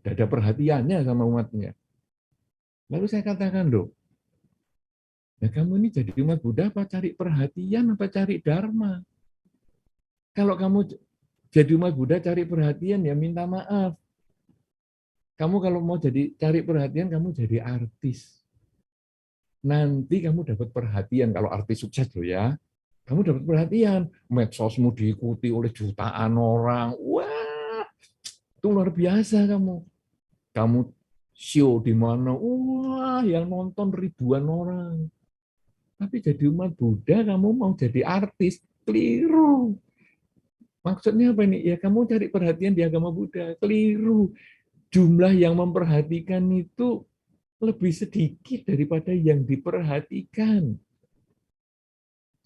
tidak ada perhatiannya sama umatnya. Lalu saya katakan, loh, nah kamu ini jadi umat Buddha apa cari perhatian, apa cari dharma? Kalau kamu jadi umat Buddha cari perhatian, ya minta maaf. Kamu kalau mau jadi cari perhatian, kamu jadi artis. Nanti kamu dapat perhatian kalau artis sukses loh ya. Kamu dapat perhatian, medsosmu diikuti oleh jutaan orang. Wah, itu luar biasa kamu. Kamu show di mana, wah, yang nonton ribuan orang. Tapi jadi umat Buddha, kamu mau jadi artis, keliru. Maksudnya apa ini? Ya kamu cari perhatian di agama Buddha, keliru. Jumlah yang memperhatikan itu lebih sedikit daripada yang diperhatikan.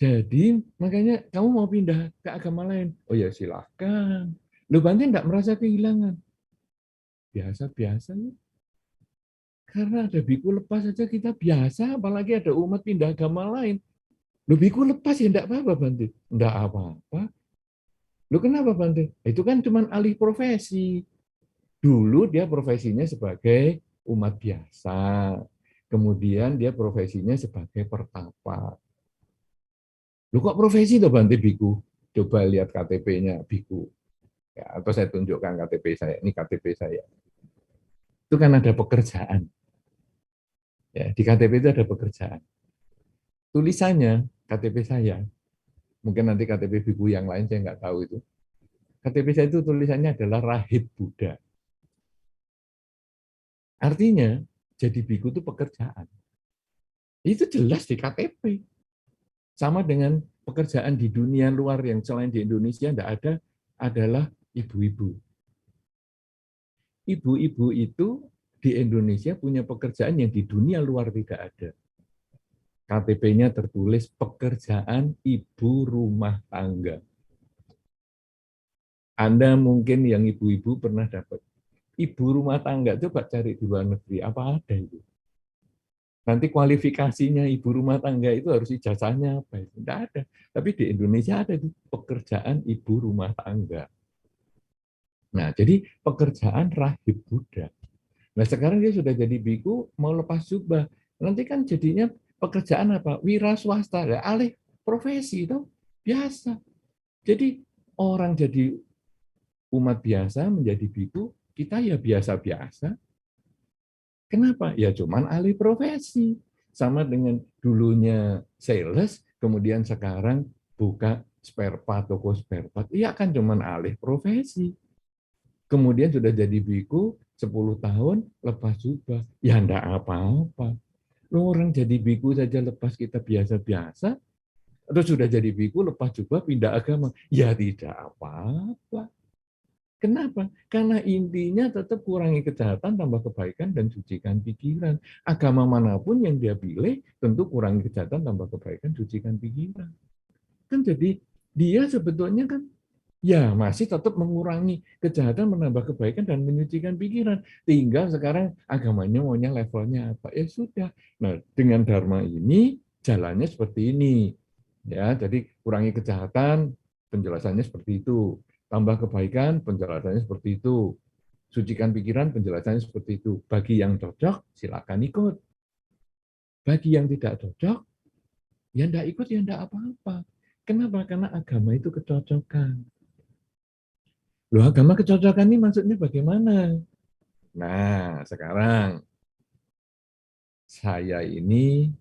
Jadi makanya kamu mau pindah ke agama lain, oh ya silahkan. Lu Bante enggak merasa kehilangan? Biasa-biasa ya. Karena ada biku lepas saja kita biasa, apalagi ada umat pindah agama lain. Lu biku lepas ya enggak apa-apa Bante. Enggak apa-apa. Lu kenapa Bante? Itu kan cuma alih profesi. Dulu dia profesinya sebagai umat biasa. Kemudian dia profesinya sebagai pertapa. Lu kok profesi tuh Bante biku? Coba lihat KTP-nya biku. Ya, atau saya tunjukkan KTP saya. Ini KTP saya. Itu kan ada pekerjaan. Ya, di KTP itu ada pekerjaan. Tulisannya KTP saya. Mungkin nanti KTP biku yang lain saya nggak tahu itu. KTP saya itu tulisannya adalah Rahib Buddha. Artinya jadi biku itu pekerjaan. Itu jelas di KTP. Sama dengan pekerjaan di dunia luar yang selain di Indonesia tidak ada adalah ibu-ibu. Ibu-ibu itu di Indonesia punya pekerjaan yang di dunia luar tidak ada. KTP-nya tertulis pekerjaan ibu rumah tangga. Anda mungkin yang ibu-ibu pernah dapat. Ibu rumah tangga, coba cari di luar negeri, apa ada itu? Nanti kualifikasinya ibu rumah tangga itu harus ijazahnya apa? Tidak ada. Tapi di Indonesia ada di pekerjaan ibu rumah tangga. Nah, jadi pekerjaan rahib Buddha. Nah, sekarang dia sudah jadi biku, mau lepas jubah. Nanti kan jadinya pekerjaan apa? Wira swasta, ya, alih profesi itu biasa. Jadi orang jadi umat biasa menjadi biku, kita ya biasa-biasa. Kenapa? Ya cuman alih profesi. Sama dengan dulunya sales, kemudian sekarang buka spare part, toko spare part. Iya kan cuman alih profesi. Kemudian sudah jadi biku, 10 tahun, lepas jubah. Ya enggak apa-apa. Orang jadi biku saja lepas kita biasa-biasa, terus sudah jadi biku, lepas jubah, pindah agama. Ya tidak apa-apa. Kenapa? Karena intinya tetap kurangi kejahatan, tambah kebaikan, dan sucikan pikiran. Agama manapun yang dia pilih, tentu kurangi kejahatan, tambah kebaikan, sucikan pikiran. Kan jadi dia sebetulnya kan ya masih tetap mengurangi kejahatan, menambah kebaikan, dan menyucikan pikiran. Tinggal sekarang agamanya maunya levelnya apa? Ya sudah. Nah, dengan dharma ini, jalannya seperti ini. Ya, jadi kurangi kejahatan, penjelasannya seperti itu. Tambah kebaikan, penjelasannya seperti itu. Sucikan pikiran, penjelasannya seperti itu. Bagi yang cocok, silakan ikut. Bagi yang tidak cocok, ya enggak ikut, ya enggak apa-apa. Kenapa? Karena agama itu kecocokan. Loh, agama kecocokan ini maksudnya bagaimana? Nah, sekarang saya ini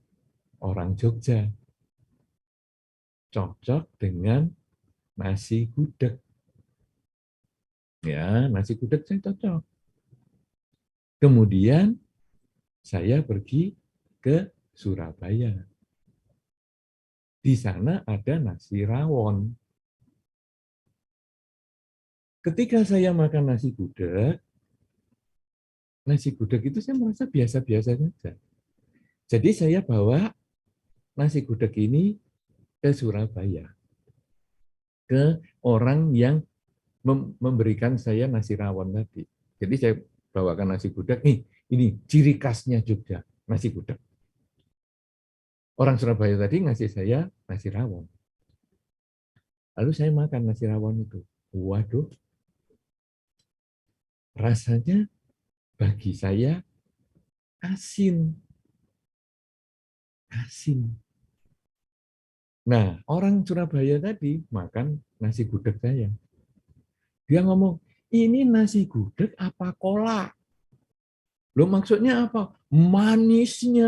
orang Jogja. Cocok dengan nasi gudeg. Ya, nasi gudeg saya cocok. Kemudian saya pergi ke Surabaya. Di sana ada nasi rawon. Ketika saya makan nasi gudeg itu saya merasa biasa-biasa saja. Jadi saya bawa nasi gudeg ini ke Surabaya. Ke orang yang memberikan saya nasi rawon tadi. Jadi saya bawakan nasi gudeg, nih, ini ciri khasnya Jogja, nasi gudeg. Orang Surabaya tadi ngasih saya nasi rawon. Lalu saya makan nasi rawon itu. Waduh, rasanya bagi saya asin. Asin. Nah, orang Surabaya tadi makan nasi gudeg saya. Dia ngomong, ini nasi gudeg apa kolak? Loh maksudnya apa? Manisnya.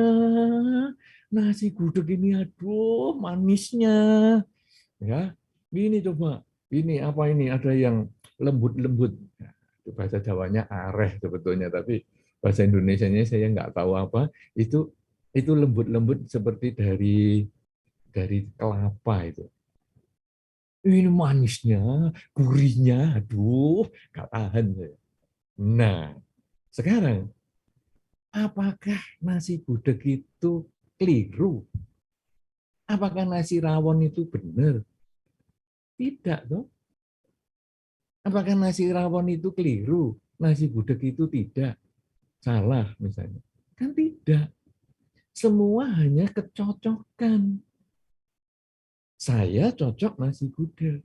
Nasi gudeg ini aduh manisnya. Ya, ini coba, ini apa ini? Ada yang lembut-lembut. Ya, itu bahasa Jawanya areh sebetulnya, tapi bahasa Indonesianya saya nggak tahu apa. Itu lembut-lembut seperti dari kelapa itu. Ini manisnya, gurihnya, aduh, nggak tahan saya. Nah, sekarang apakah nasi gudeg itu keliru? Apakah nasi rawon itu benar? Tidak, toh. Apakah nasi rawon itu keliru? Nasi gudeg itu tidak salah misalnya. Kan tidak. Semua hanya kecocokan. Saya cocok nasi gudeg.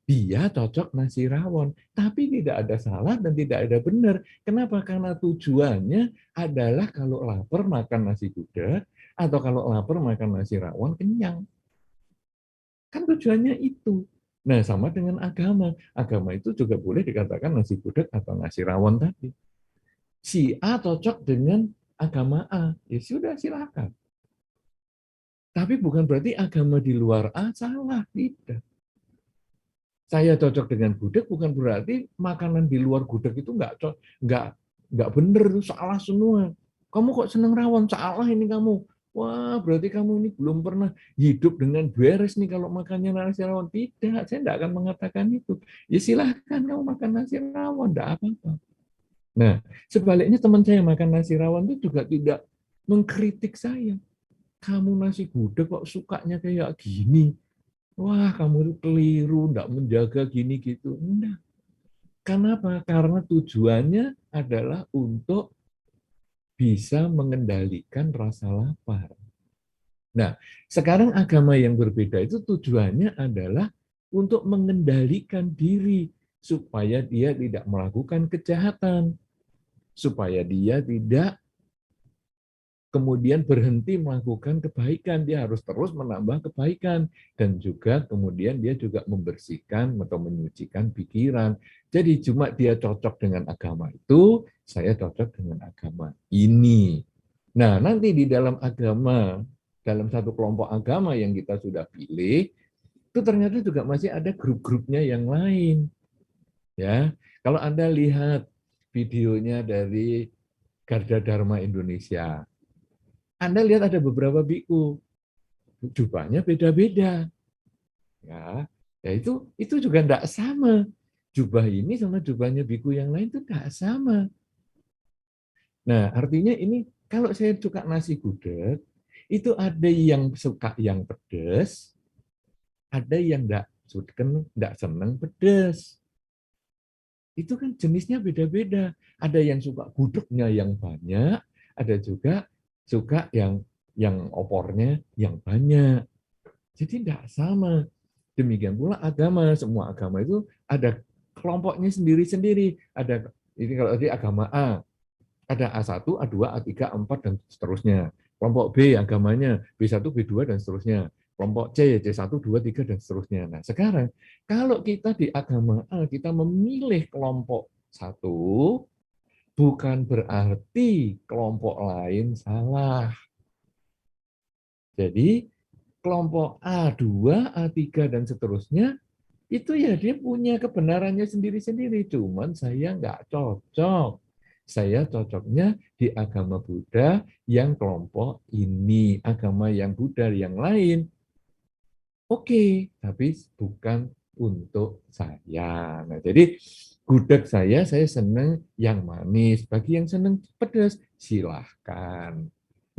Dia cocok nasi rawon. Tapi tidak ada salah dan tidak ada benar. Kenapa? Karena tujuannya adalah kalau lapar makan nasi gudeg, atau kalau lapar makan nasi rawon kenyang. Kan tujuannya itu. Nah, sama dengan agama. Agama itu juga boleh dikatakan nasi gudeg atau nasi rawon tadi. Si A cocok dengan agama A, ya sudah silakan. Tapi bukan berarti agama di luar A salah, tidak. Saya cocok dengan gudeg bukan berarti makanan di luar gudeg itu nggak nggak bener, itu salah semua. Kamu kok seneng rawon, salah ini kamu. Wah, berarti kamu ini belum pernah hidup dengan beres nih kalau makannya nasi rawon. Tidak, saya tidak akan mengatakan itu. Ya silahkan kamu makan nasi rawon, tidak apa-apa. Nah, sebaliknya teman saya makan nasi rawon itu juga tidak mengkritik saya. Kamu nasi gudeg kok sukanya kayak gini? Wah, kamu itu keliru, enggak menjaga gini gitu. Enggak. Kenapa? Karena tujuannya adalah untuk bisa mengendalikan rasa lapar. Nah, sekarang agama yang berbeda itu tujuannya adalah untuk mengendalikan diri supaya dia tidak melakukan kejahatan, supaya dia tidak kemudian berhenti melakukan kebaikan, dia harus terus menambah kebaikan, dan juga kemudian dia juga membersihkan atau menyucikan pikiran. Jadi cuma dia cocok dengan agama itu, saya cocok dengan agama ini. Nah, nanti di dalam agama, dalam satu kelompok agama yang kita sudah pilih, itu ternyata juga masih ada grup-grupnya yang lain. Ya, kalau Anda lihat videonya dari Garda Dharma Indonesia, Anda lihat ada beberapa biku, jubahnya beda-beda. Ya itu juga tidak sama. Jubah ini sama jubahnya biku yang lain itu tidak sama. Nah, artinya ini kalau saya suka nasi gudeg, itu ada yang suka yang pedas, ada yang tidak senang pedas. Itu kan jenisnya beda-beda. Ada yang suka gudegnya yang banyak, ada juga suka yang opornya yang banyak. Jadi tidak sama. Demikian pula agama, semua agama itu ada kelompoknya sendiri-sendiri. Ada ini kalau tadi agama A, ada A1, A2, A3, A4 dan seterusnya. Kelompok B agamanya B1, B2 dan seterusnya. Kelompok C, C1, 2, 3 dan seterusnya. Nah, sekarang kalau kita di agama A kita memilih kelompok satu, bukan berarti kelompok lain salah. Jadi kelompok A2, A3, dan seterusnya, itu ya dia punya kebenarannya sendiri-sendiri. Cuman saya nggak cocok. Saya cocoknya di agama Buddha yang kelompok ini. Agama yang Buddha yang lain, oke, tapi bukan untuk saya. Nah, jadi gudeg saya senang yang manis. Bagi yang senang pedas, silahkan.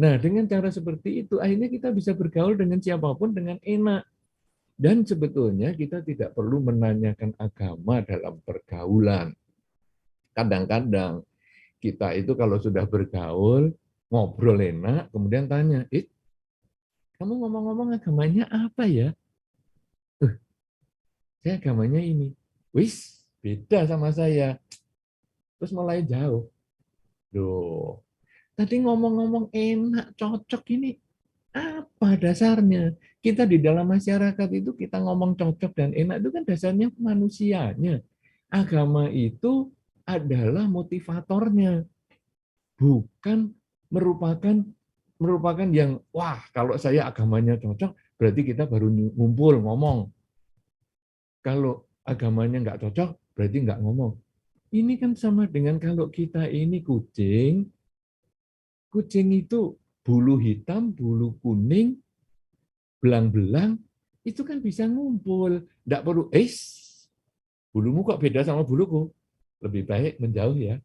Nah, dengan cara seperti itu, akhirnya kita bisa bergaul dengan siapapun dengan enak. Dan sebetulnya kita tidak perlu menanyakan agama dalam pergaulan. Kadang-kadang kita itu kalau sudah bergaul, ngobrol enak, kemudian tanya, kamu ngomong-ngomong agamanya apa ya? Saya agamanya ini. Wis, beda sama saya. Terus mulai jauh. Loh, tadi ngomong-ngomong enak, cocok ini. Apa dasarnya? Kita di dalam masyarakat itu kita ngomong cocok dan enak itu kan dasarnya manusianya. Agama itu adalah motivatornya, bukan merupakan merupakan yang wah kalau saya agamanya cocok berarti kita baru ngumpul ngomong. Kalau agamanya nggak cocok, berarti nggak ngomong. Ini kan sama dengan kalau kita ini kucing, kucing itu bulu hitam, bulu kuning, belang-belang, itu kan bisa ngumpul. Nggak perlu, bulumu kok beda sama buluku? Lebih baik menjauh ya.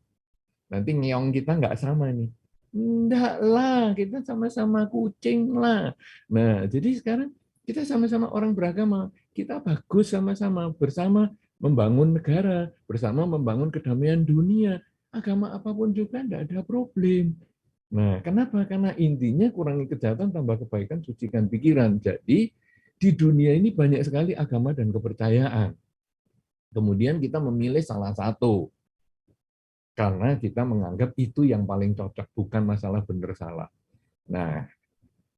Nanti ngeong kita nggak sama nih. Enggak lah, kita sama-sama kucing lah. Nah, jadi sekarang kita sama-sama orang beragama. Kita bagus sama-sama, bersama membangun negara, bersama membangun kedamaian dunia. Agama apapun juga enggak ada problem. Nah, kenapa? Karena intinya kurangi kejahatan, tambah kebaikan, sucikan pikiran. Jadi, di dunia ini banyak sekali agama dan kepercayaan. Kemudian kita memilih salah satu. Karena kita menganggap itu yang paling cocok, bukan masalah benar salah. Nah,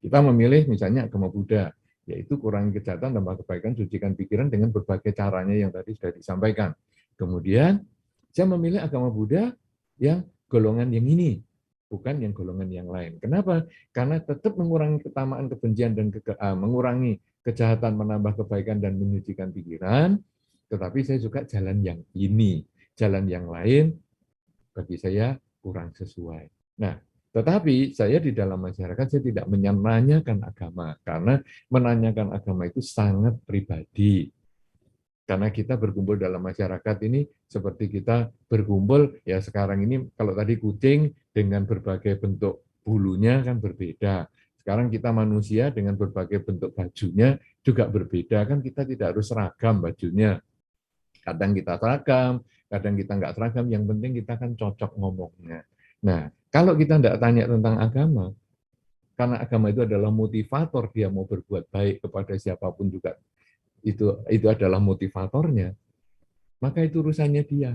kita memilih misalnya agama Buddha, yaitu kurangi kejahatan, tambah kebaikan, sucikan pikiran dengan berbagai caranya yang tadi sudah disampaikan. Kemudian, saya memilih agama Buddha yang golongan yang ini, bukan yang golongan yang lain. Kenapa? Karena tetap mengurangi ketamaan, kebencian, dan mengurangi kejahatan, menambah kebaikan, dan menyucikan pikiran, tetapi saya suka jalan yang ini. Jalan yang lain bagi saya kurang sesuai. Nah, tetapi saya di dalam masyarakat saya tidak menanyakan agama, karena menanyakan agama itu sangat pribadi. Karena kita berkumpul dalam masyarakat ini seperti kita berkumpul, ya sekarang ini kalau tadi kucing dengan berbagai bentuk bulunya kan berbeda. Sekarang kita manusia dengan berbagai bentuk bajunya juga berbeda, kan kita tidak harus seragam bajunya. Kadang kita seragam, kadang kita nggak seragam, yang penting kita kan cocok ngomongnya. Nah, kalau kita nggak tanya tentang agama, karena agama itu adalah motivator dia mau berbuat baik kepada siapapun juga, itu adalah motivatornya, maka itu urusannya dia,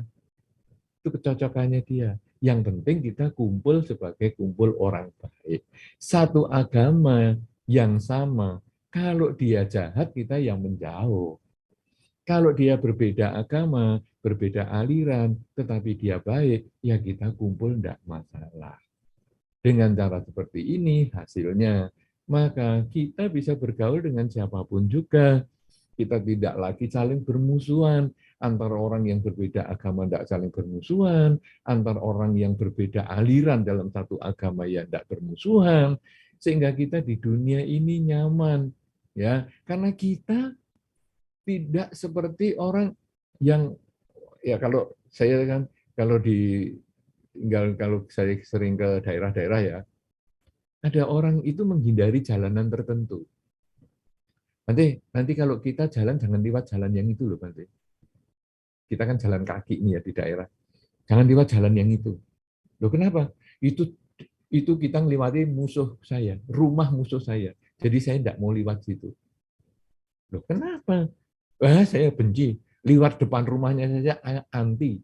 itu kecocokannya dia. Yang penting kita kumpul sebagai kumpul orang baik. Satu agama yang sama, kalau dia jahat kita yang menjauh. Kalau dia berbeda agama, berbeda aliran, tetapi dia baik, ya kita kumpul tidak masalah. Dengan cara seperti ini hasilnya, maka kita bisa bergaul dengan siapapun juga. Kita tidak lagi saling bermusuhan. Antara orang yang berbeda agama tidak saling bermusuhan, antara orang yang berbeda aliran dalam satu agama ya tidak bermusuhan, sehingga kita di dunia ini nyaman. Ya, karena kita tidak seperti orang yang, ya kalau saya kan kalau kalau saya sering ke daerah-daerah ya, ada orang itu menghindari jalanan tertentu. Nanti kalau kita jalan jangan lewat jalan yang itu loh, nanti. Kita kan jalan kaki nih ya di daerah. Jangan lewat jalan yang itu. Loh kenapa? Itu kita melewati musuh saya, rumah musuh saya. Jadi saya tidak mau lewat situ. Loh kenapa? Saya benci. Lewat depan rumahnya saja anti.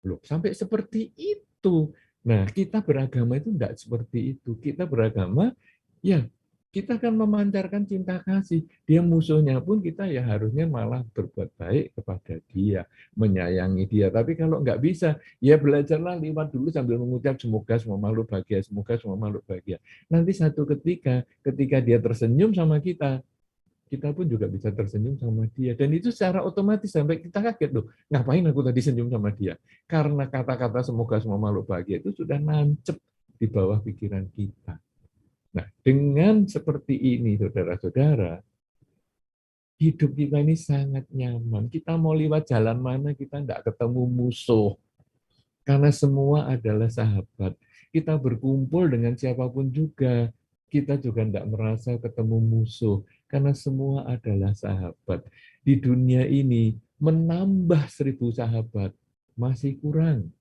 Loh, sampai seperti itu. Nah, kita beragama itu tidak seperti itu. Kita beragama, ya kita kan memancarkan cinta kasih. Dia musuhnya pun kita ya harusnya malah berbuat baik kepada dia, menyayangi dia. Tapi kalau nggak bisa, ya belajarlah lewat dulu sambil mengucap semoga semua makhluk bahagia, semoga semua makhluk bahagia. Nanti satu ketika dia tersenyum sama kita pun juga bisa tersenyum sama dia. Dan itu secara otomatis sampai kita kaget loh, ngapain aku tadi senyum sama dia? Karena kata-kata semoga semua makhluk bahagia itu sudah nancep di bawah pikiran kita. Nah, dengan seperti ini, saudara-saudara, hidup kita ini sangat nyaman. Kita mau lewat jalan mana, kita tidak ketemu musuh. Karena semua adalah sahabat. Kita berkumpul dengan siapapun juga. Kita juga tidak merasa ketemu musuh. Karena semua adalah sahabat. Di dunia ini, menambah 1000 sahabat masih kurang.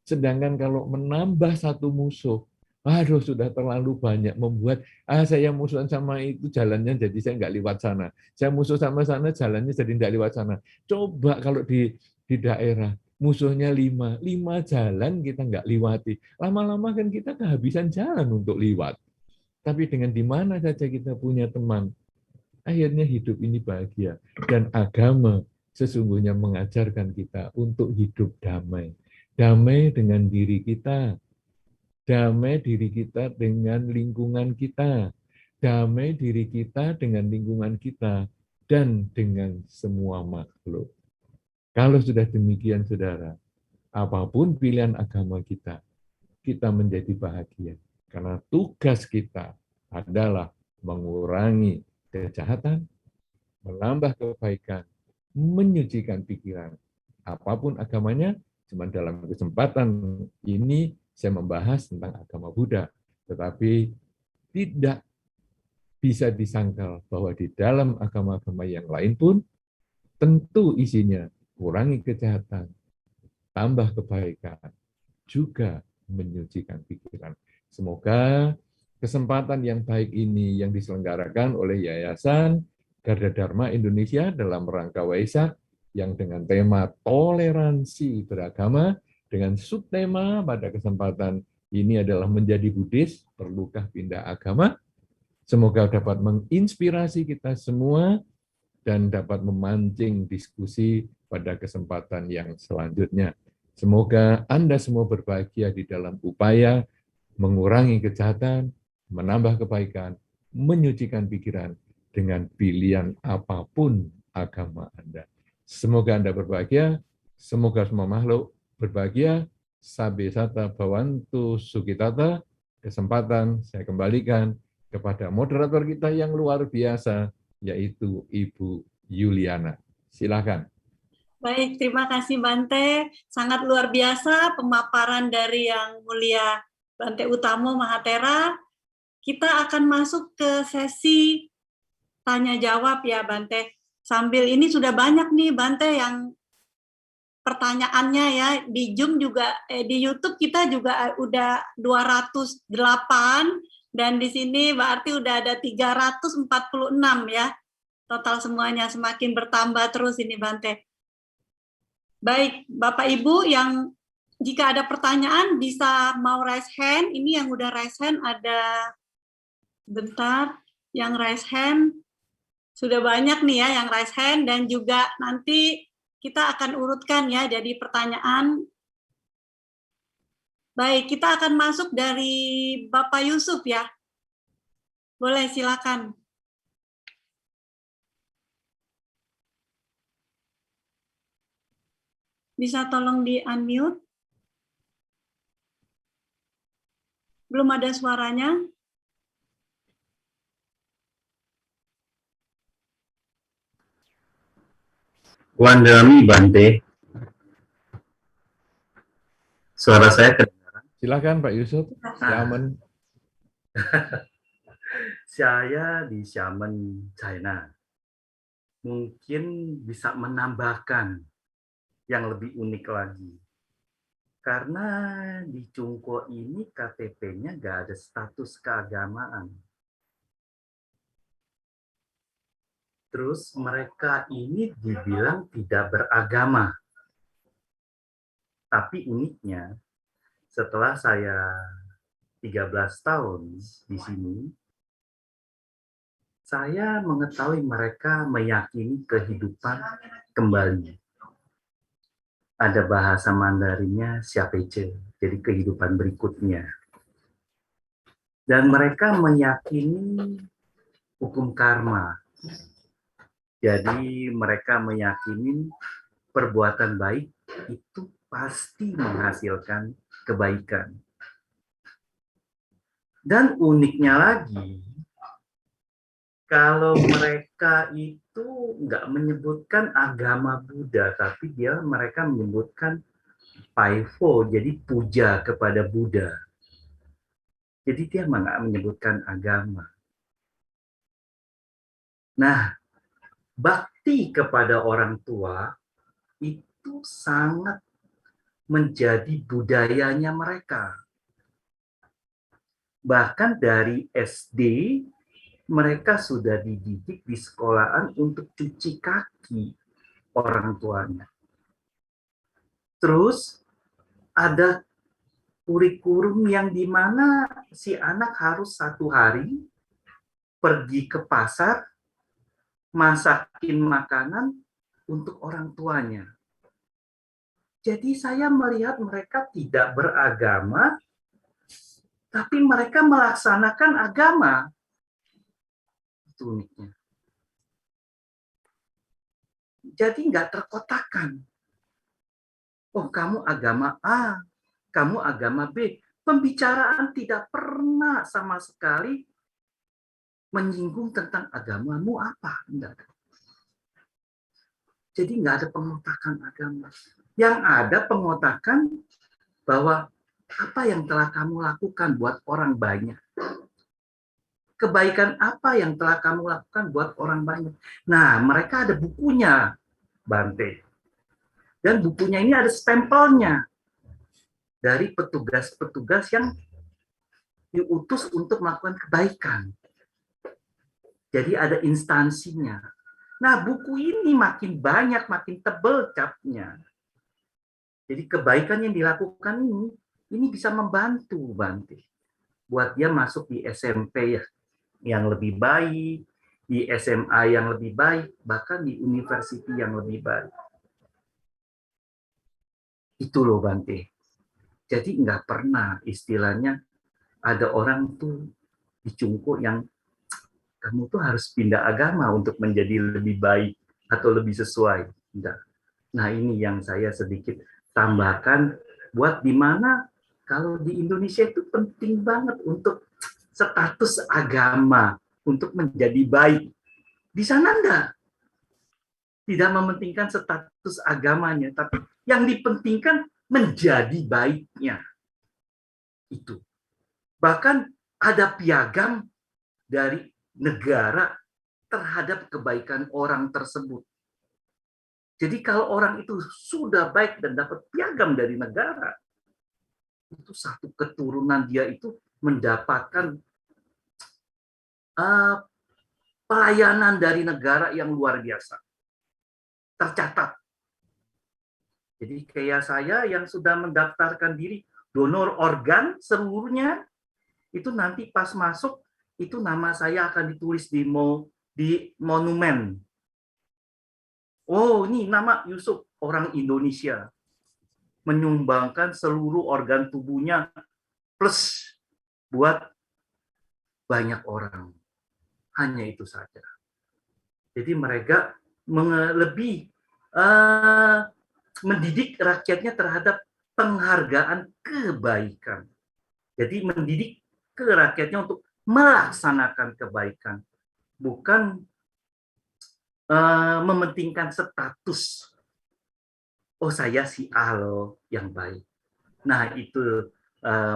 Sedangkan kalau menambah satu musuh, aduh sudah terlalu banyak, membuat saya musuhan sama itu jalannya jadi saya nggak lewat sana. Saya musuh sama sana jalannya jadi nggak lewat sana. Coba kalau di daerah musuhnya 5 jalan kita nggak lewati. Lama-lama kan kita kehabisan jalan untuk lewat. Tapi dengan di mana saja kita punya teman, akhirnya hidup ini bahagia. Dan agama sesungguhnya mengajarkan kita untuk hidup damai. Damai dengan diri kita, damai diri kita dengan lingkungan kita, damai diri kita dengan lingkungan kita. dan dengan semua makhluk. Kalau sudah demikian, saudara, apapun pilihan agama kita, kita menjadi bahagia. Karena tugas kita adalah mengurangi kejahatan, menambah kebaikan, menyucikan pikiran. Apapun agamanya, cuma dalam kesempatan ini saya membahas tentang agama Buddha. Tetapi tidak bisa disangkal bahwa di dalam agama-agama yang lain pun tentu isinya kurangi kejahatan, tambah kebaikan, juga menyucikan pikiran. Semoga kesempatan yang baik ini yang diselenggarakan oleh Yayasan Garda Dharma Indonesia dalam rangka Waisak yang dengan tema toleransi beragama dengan subtema pada kesempatan ini adalah menjadi Buddhis, perlukah pindah agama? Semoga dapat menginspirasi kita semua dan dapat memancing diskusi pada kesempatan yang selanjutnya. Semoga Anda semua berbahagia di dalam upaya mengurangi kejahatan, menambah kebaikan, menyucikan pikiran dengan pilihan apapun agama Anda. Semoga Anda berbahagia, semoga semua makhluk berbahagia. Sabe sata bhavantu sukitata. Kesempatan saya kembalikan kepada moderator kita yang luar biasa, yaitu Ibu Yuliana. Silakan. Baik, terima kasih Bante. Sangat luar biasa pemaparan dari Yang Mulia Bante Utamo Mahatera. Kita akan masuk ke sesi tanya jawab ya Bante. Sambil ini sudah banyak nih Bante yang pertanyaannya ya, di Zoom juga di YouTube kita juga udah 208 dan di sini berarti udah ada 346 ya. Total semuanya semakin bertambah terus ini Bante. Baik, Bapak Ibu yang jika ada pertanyaan bisa mau raise hand. Ini yang udah raise hand ada bentar, yang raise hand sudah banyak nih ya yang raise hand dan juga nanti kita akan urutkan ya jadi pertanyaan. Baik, kita akan masuk dari Bapak Yusuf ya. Boleh silakan. Bisa tolong di-unmute? Belum ada suaranya. Wandami Bante, suara saya kedengaran? Silakan Pak Yusuf. Xiamen. Saya di Xiamen, China. Mungkin bisa menambahkan yang lebih unik lagi. Karena di Cungko ini KTP-nya nggak ada status keagamaan. Terus mereka ini dibilang tidak beragama. Tapi uniknya, setelah saya 13 tahun di sini, saya mengetahui mereka meyakini kehidupan kembali. Ada bahasa Mandarinnya Xiapece, jadi kehidupan berikutnya. Dan mereka meyakini hukum karma. Jadi mereka meyakini perbuatan baik itu pasti menghasilkan kebaikan. Dan uniknya lagi, kalau mereka itu nggak menyebutkan agama Buddha, tapi mereka menyebutkan Paifo, jadi puja kepada Buddha. Jadi dia nggak menyebutkan agama. Nah, bakti kepada orang tua itu sangat menjadi budayanya mereka. Bahkan dari SD, mereka sudah dididik di sekolahan untuk cuci kaki orang tuanya. Terus ada kurikulum yang dimana si anak harus 1 hari pergi ke pasar, masakin makanan untuk orang tuanya. Jadi saya melihat mereka tidak beragama, tapi mereka melaksanakan agama. Itu uniknya. Jadi nggak terkotakkan. Oh, kamu agama A, kamu agama B. Pembicaraan tidak pernah sama sekali menyinggung tentang agamamu apa. Enggak. Jadi nggak ada pengotakan agama. Yang ada pengotakan bahwa apa yang telah kamu lakukan buat orang banyak. Kebaikan apa yang telah kamu lakukan buat orang banyak. Nah, mereka ada bukunya, Bante. Dan bukunya ini ada stempelnya dari petugas-petugas yang diutus untuk melakukan kebaikan. Jadi ada instansinya. Nah, buku ini makin banyak, makin tebal capnya. Jadi kebaikan yang dilakukan ini bisa membantu Bante. Buat dia masuk di SMP yang lebih baik, di SMA yang lebih baik, bahkan di university yang lebih baik. Itu loh Bante. Jadi nggak pernah istilahnya ada orang tuh dicungkuk yang kamu tuh harus pindah agama untuk menjadi lebih baik atau lebih sesuai. Enggak. Nah ini yang saya sedikit tambahkan buat di mana kalau di Indonesia itu penting banget untuk status agama untuk menjadi baik. Di sana enggak. Tidak mementingkan status agamanya, tapi yang dipentingkan menjadi baiknya. Itu. Bahkan ada piagam dari negara terhadap kebaikan orang tersebut. Jadi kalau orang itu sudah baik dan dapat piagam dari negara, itu satu keturunan dia itu mendapatkan pelayanan dari negara yang luar biasa. Tercatat. Jadi kayak saya yang sudah mendaftarkan diri donor organ seluruhnya, itu nanti pas masuk, itu nama saya akan ditulis di monumen. Oh, ini nama Yusuf, orang Indonesia. Menyumbangkan seluruh organ tubuhnya plus buat banyak orang. Hanya itu saja. Jadi mereka lebih mendidik rakyatnya terhadap penghargaan kebaikan. Jadi mendidik ke rakyatnya untuk melaksanakan kebaikan, bukan mementingkan status. Oh saya si A loh yang baik. Nah itu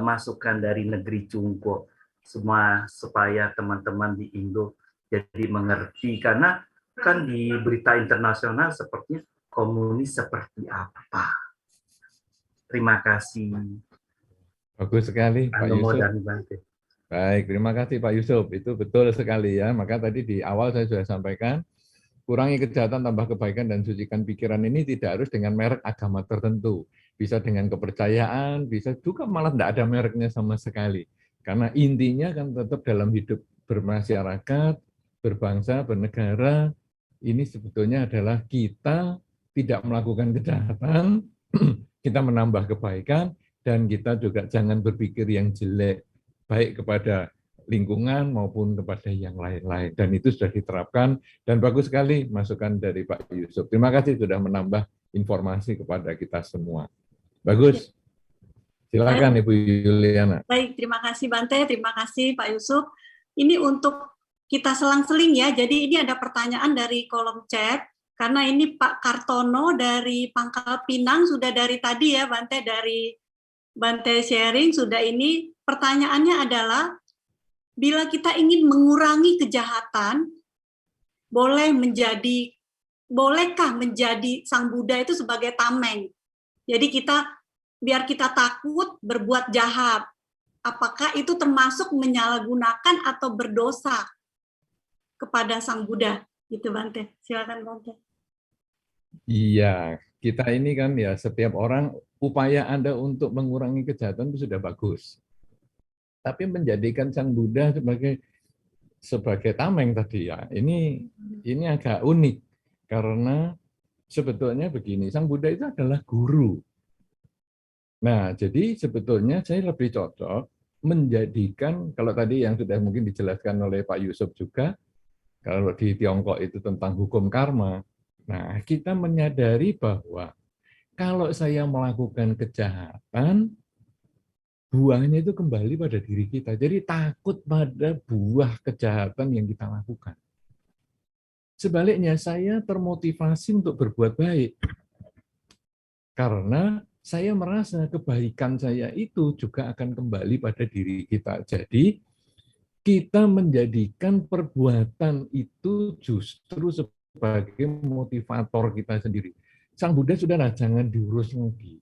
masukan dari negeri Cungko semua supaya teman-teman di Indo jadi mengerti, karena kan di berita internasional sepertinya komunis seperti apa. Terima kasih. Bagus sekali Pak Yusuf. Baik, terima kasih Pak Yusuf. Itu betul sekali ya. Maka tadi di awal saya sudah sampaikan, kurangi kejahatan, tambah kebaikan, dan sucikan pikiran ini tidak harus dengan merek agama tertentu. Bisa dengan kepercayaan, bisa juga malah tidak ada mereknya sama sekali. Karena intinya kan tetap dalam hidup bermasyarakat, berbangsa, bernegara, ini sebetulnya adalah kita tidak melakukan kejahatan, kita menambah kebaikan, dan kita juga jangan berpikir yang jelek, baik kepada lingkungan maupun kepada yang lain-lain. Dan itu sudah diterapkan, dan bagus sekali masukan dari Pak Yusuf. Terima kasih sudah menambah informasi kepada kita semua. Bagus. Silakan Ibu Yuliana. Baik, terima kasih Bante, terima kasih Pak Yusuf. Ini untuk kita selang-seling ya, jadi ini ada pertanyaan dari kolom chat, karena ini Pak Kartono dari Pangkal Pinang, sudah dari tadi ya Bante, dari Bante sharing, sudah ini. Pertanyaannya adalah, bila kita ingin mengurangi kejahatan, bolehkah menjadi Sang Buddha itu sebagai tameng? Jadi biar kita takut berbuat jahat. Apakah itu termasuk menyalahgunakan atau berdosa kepada Sang Buddha? Gitu Bante. Silakan Bante. Iya, kita ini kan ya setiap orang upaya Anda untuk mengurangi kejahatan itu sudah bagus. Tapi menjadikan Sang Buddha sebagai tameng tadi ya, ini agak unik karena sebetulnya begini, Sang Buddha itu adalah guru. Nah, jadi sebetulnya saya lebih cocok menjadikan, kalau tadi yang sudah mungkin dijelaskan oleh Pak Yusuf juga, kalau di Tiongkok itu tentang hukum karma, Nah, kita menyadari bahwa kalau saya melakukan kejahatan, buahnya itu kembali pada diri kita. Jadi takut pada buah kejahatan yang kita lakukan. Sebaliknya, saya termotivasi untuk berbuat baik. Karena saya merasa kebaikan saya itu juga akan kembali pada diri kita. Jadi, kita menjadikan perbuatan itu justru sebagai motivator kita sendiri. Sang Buddha, saudara, jangan diurus lagi.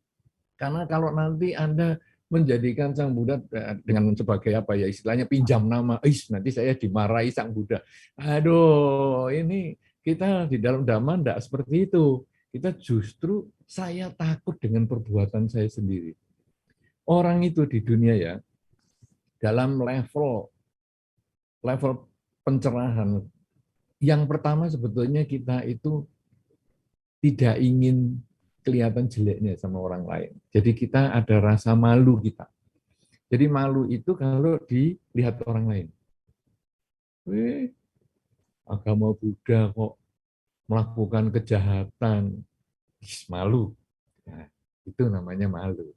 Karena kalau nanti Anda menjadikan Sang Buddha dengan sebagai apa ya istilahnya pinjam nama, nanti saya dimarahi Sang Buddha. Aduh, ini kita di dalam Dhamma tidak seperti itu. Kita justru saya takut dengan perbuatan saya sendiri. Orang itu di dunia ya, dalam level pencerahan, yang pertama sebetulnya kita itu tidak ingin kelihatan jeleknya sama orang lain. Jadi kita ada rasa malu kita. Jadi malu itu kalau dilihat orang lain. Agama Buddha kok melakukan kejahatan, malu. Nah, itu namanya malu.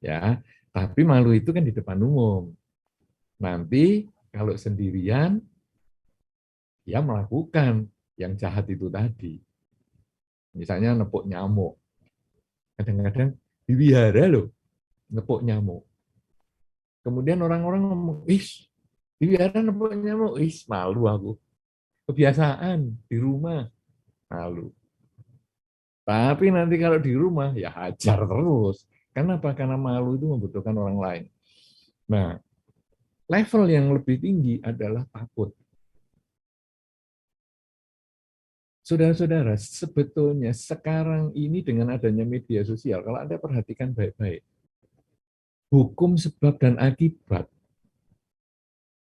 Ya, tapi malu itu kan di depan umum. Nanti kalau sendirian, dia melakukan yang jahat itu tadi. Misalnya nepuk nyamuk. Kadang-kadang diwihara loh, nepuk nyamuk. Kemudian orang-orang ngomong, diwihara nepuk nyamuk, malu aku. Kebiasaan di rumah, malu. Tapi nanti kalau di rumah, ya hajar terus. Kenapa? Karena malu itu membutuhkan orang lain. Nah, level yang lebih tinggi adalah takut. Saudara-saudara, sebetulnya sekarang ini dengan adanya media sosial, kalau Anda perhatikan baik-baik, hukum sebab dan akibat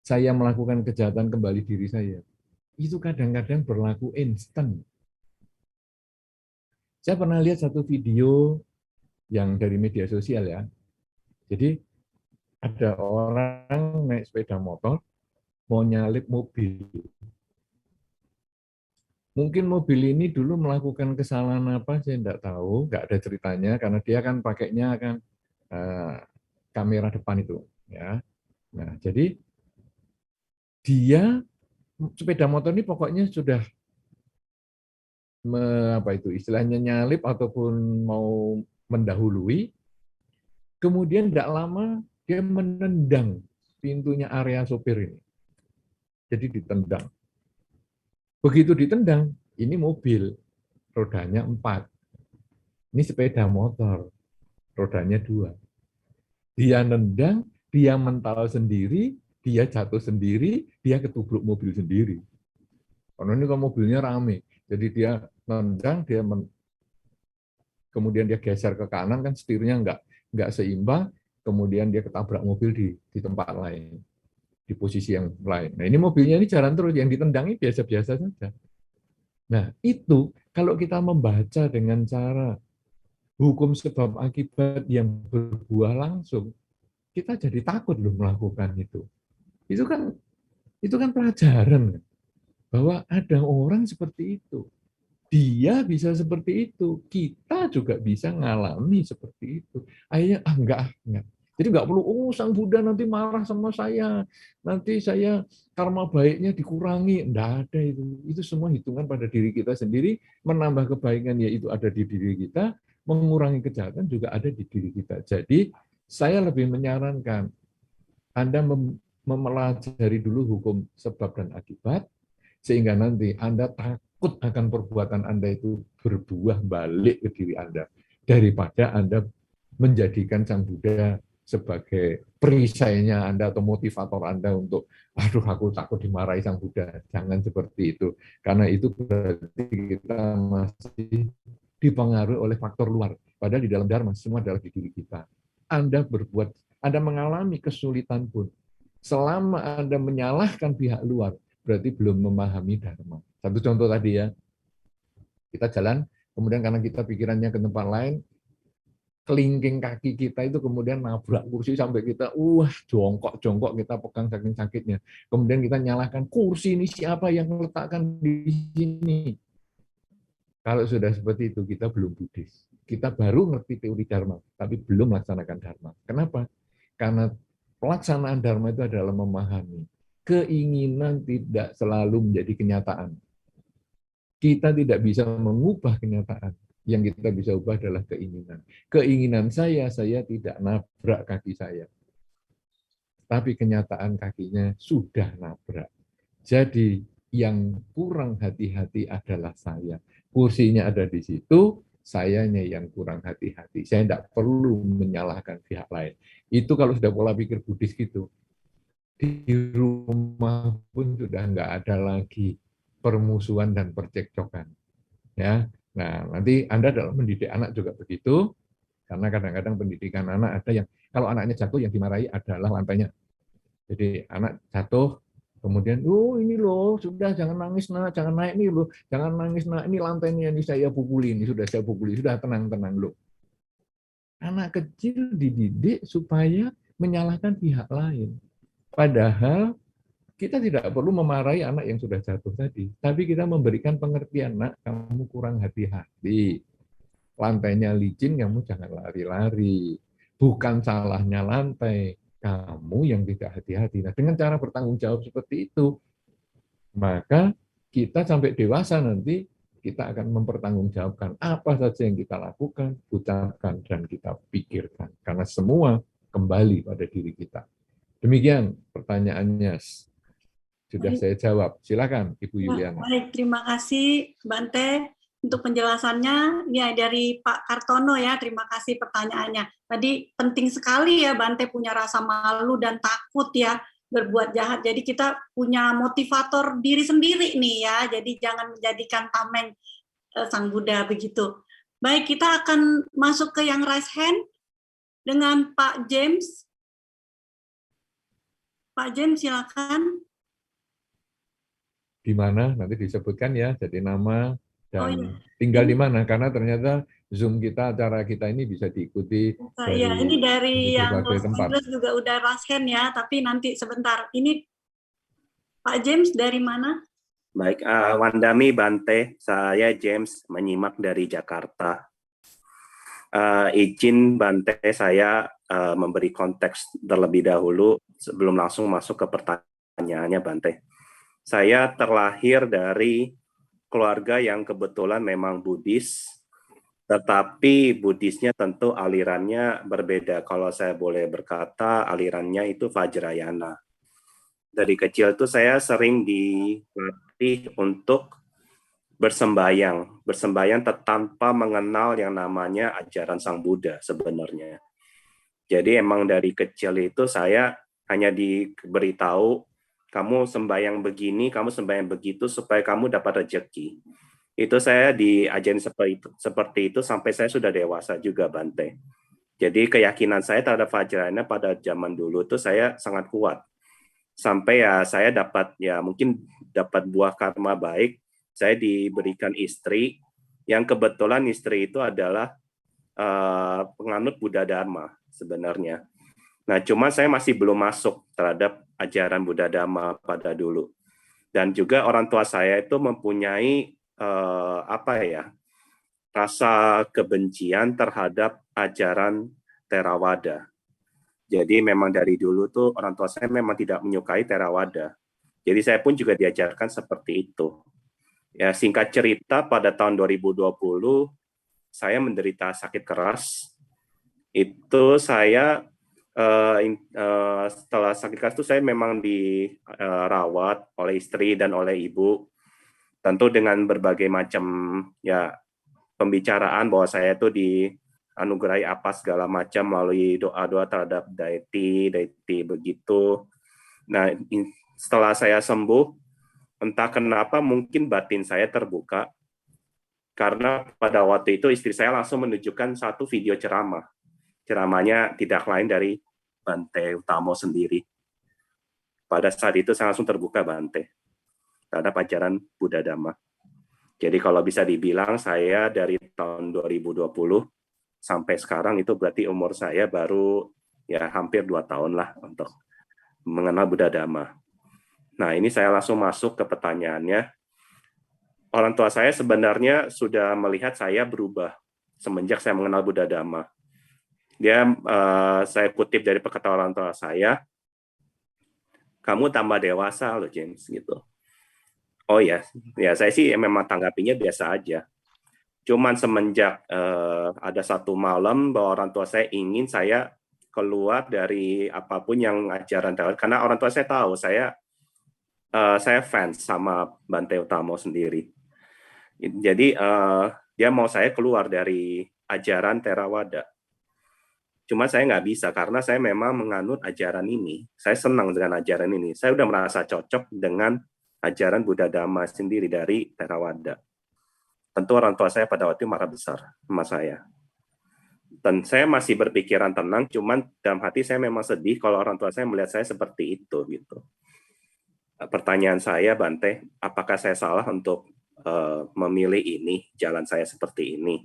saya melakukan kejahatan kembali diri saya, itu kadang-kadang berlaku instan. Saya pernah lihat satu video yang dari media sosial ya. Jadi ada orang naik sepeda motor, mau nyalip mobil. Mungkin mobil ini dulu melakukan kesalahan apa, saya tidak tahu, nggak ada ceritanya, karena dia kan pakainya kan kamera depan itu. Ya. Nah, jadi dia sepeda motor ini pokoknya sudah apa itu istilahnya nyalip ataupun mau mendahului, kemudian tidak lama dia menendang pintunya area sopir ini. Jadi ditendang. Begitu ditendang, ini mobil, rodanya 4. Ini sepeda motor, rodanya 2. Dia nendang, dia mental sendiri, dia jatuh sendiri, dia ketubruk mobil sendiri. Karena ini kan mobilnya rame, jadi dia nendang, kemudian dia geser ke kanan, kan setirnya nggak seimbang, kemudian dia ketabrak mobil di tempat lain, di posisi yang lain. Nah, ini mobilnya ini jalan terus, yang ditendangi biasa-biasa saja. Nah, itu kalau kita membaca dengan cara hukum sebab akibat yang berbuah langsung, kita jadi takut loh melakukan itu. Itu kan pelajaran bahwa ada orang seperti itu. Dia bisa seperti itu, kita juga bisa ngalami seperti itu. Akhirnya enggak. Jadi enggak perlu Sang Buddha nanti marah sama saya, nanti saya karma baiknya dikurangi. Enggak ada itu. Itu semua hitungan pada diri kita sendiri, menambah kebaikan yaitu ada di diri kita, mengurangi kejahatan juga ada di diri kita. Jadi saya lebih menyarankan Anda mempelajari dulu hukum sebab dan akibat, sehingga nanti Anda takut akan perbuatan Anda itu berbuah balik ke diri Anda, daripada Anda menjadikan Sang Buddha sebagai perisainya Anda atau motivator Anda untuk, aduh aku takut dimarahi Sang Buddha. Jangan seperti itu, karena itu berarti kita masih dipengaruhi oleh faktor luar. Padahal di dalam Dharma semua adalah di diri kita. Anda mengalami kesulitan pun, selama Anda menyalahkan pihak luar, berarti belum memahami Dharma. Satu contoh tadi ya, kita jalan, kemudian karena kita pikirannya ke tempat lain, kelingking kaki kita itu kemudian nabrak kursi sampai kita, jongkok kita pegang saking sakitnya. Kemudian kita nyalahkan, kursi ini siapa yang meletakkan di sini? Kalau sudah seperti itu, kita belum Buddhis. Kita baru ngerti teori Dharma, tapi belum melaksanakan Dharma. Kenapa? Karena pelaksanaan Dharma itu adalah memahami. Keinginan tidak selalu menjadi kenyataan. Kita tidak bisa mengubah kenyataan. Yang kita bisa ubah adalah keinginan. Keinginan saya tidak nabrak kaki saya. Tapi kenyataan kakinya sudah nabrak. Jadi yang kurang hati-hati adalah saya. Kursinya ada di situ, sayanya yang kurang hati-hati. Saya tidak perlu menyalahkan pihak lain. Itu kalau sudah pola pikir Buddhis gitu. Di rumah pun sudah nggak ada lagi permusuhan dan percekcokan. Ya, nah nanti Anda dalam mendidik anak juga begitu, karena kadang-kadang pendidikan anak ada yang kalau anaknya jatuh yang dimarahi adalah lantainya. Jadi anak jatuh, kemudian, oh ini loh, sudah jangan nangis nak, jangan naik nih loh, jangan nangis nak, ini lantainya ini saya pukuli, ini sudah saya pukuli, sudah tenang-tenang loh. Anak kecil dididik supaya menyalahkan pihak lain. Padahal kita tidak perlu memarahi anak yang sudah jatuh tadi, tapi kita memberikan pengertian, nak, kamu kurang hati-hati. Lantainya licin, kamu jangan lari-lari. Bukan salahnya lantai, kamu yang tidak hati-hati. Nah, dengan cara bertanggung jawab seperti itu, maka kita sampai dewasa nanti, kita akan mempertanggungjawabkan apa saja yang kita lakukan, ucapkan, dan kita pikirkan. Karena semua kembali pada diri kita. Demikian pertanyaannya. Sudah saya jawab. Silakan, Ibu Yuliana. Baik, terima kasih Bante untuk penjelasannya. Ini dari Pak Kartono ya, terima kasih pertanyaannya. Tadi penting sekali ya Bante punya rasa malu dan takut ya berbuat jahat. Jadi kita punya motivator diri sendiri nih ya. Jadi jangan menjadikan tameng Sang Buddha begitu. Baik, kita akan masuk ke yang raise hand dengan Pak James. Pak James silakan. Di mana nanti disebutkan ya, jadi nama dan iya. tinggal di mana, karena ternyata Zoom kita, acara kita ini bisa diikuti dari, ya, ini dari yang Los tempat. Angeles juga udah raise hand ya, tapi nanti sebentar. Ini Pak James dari mana? Baik, Wandami Bante, saya James menyimak dari Jakarta. Izin Bante saya memberi konteks terlebih dahulu sebelum langsung masuk ke pertanyaannya Bante. Saya terlahir dari keluarga yang kebetulan memang Buddhis, tetapi Buddhisnya tentu alirannya berbeda. Kalau saya boleh berkata, alirannya itu Vajrayana. Dari kecil itu saya sering dilatih untuk bersembayang tanpa mengenal yang namanya ajaran Sang Buddha sebenarnya. Jadi emang dari kecil itu saya hanya diberitahu, kamu sembahyang begini, kamu sembahyang begitu supaya kamu dapat rezeki. Itu saya diajarin seperti itu sampai saya sudah dewasa juga Bante. Jadi keyakinan saya terhadap Vajrayana pada zaman dulu itu saya sangat kuat. Sampai ya saya mungkin dapat buah karma baik, saya diberikan istri yang kebetulan istri itu adalah penganut Buddha Dharma sebenarnya. Nah, cuma saya masih belum masuk terhadap ajaran Buddha Dhamma pada dulu. Dan juga orang tua saya itu mempunyai rasa kebencian terhadap ajaran Theravada. Jadi memang dari dulu tuh orang tua saya memang tidak menyukai Theravada. Jadi saya pun juga diajarkan seperti itu. Ya, singkat cerita pada tahun 2020 saya menderita sakit keras. Itu saya setelah sakit keras itu saya memang dirawat oleh istri dan oleh ibu, tentu dengan berbagai macam ya pembicaraan bahwa saya itu dianugerahi apa segala macam melalui doa-doa terhadap deity begitu. Nah, setelah saya sembuh, entah kenapa mungkin batin saya terbuka karena pada waktu itu istri saya langsung menunjukkan satu video ceramah. Ceramahnya tidak lain dari Bante Utamo sendiri. Pada saat itu saya langsung terbuka Bante terhadap ajaran Buddha Dhamma. Jadi kalau bisa dibilang saya dari tahun 2020 sampai sekarang itu berarti umur saya baru ya hampir 2 tahun lah untuk mengenal Buddha Dhamma. Nah ini saya langsung masuk ke pertanyaannya. orang tua saya sebenarnya sudah melihat saya berubah semenjak saya mengenal Buddha Dhamma. Saya kutip dari perkataan orang tua saya, kamu tambah dewasa loh James gitu. Oh ya, saya sih memang tanggapinya biasa aja. Cuman semenjak ada satu malam bahwa orang tua saya ingin saya keluar dari apapun yang ajaran Taoist, karena orang tua saya tahu saya fans sama Bante Utamo sendiri. Jadi dia mau saya keluar dari ajaran Theravada. Cuma saya nggak bisa karena saya memang menganut ajaran ini. Saya senang dengan ajaran ini. Saya udah merasa cocok dengan ajaran Buddha Dhamma sendiri dari Theravada. Tentu orang tua saya pada waktu itu marah besar sama saya. Dan saya masih berpikiran tenang, cuman dalam hati saya memang sedih kalau orang tua saya melihat saya seperti itu gitu. Pertanyaan saya, Bante, apakah saya salah untuk memilih ini, jalan saya seperti ini?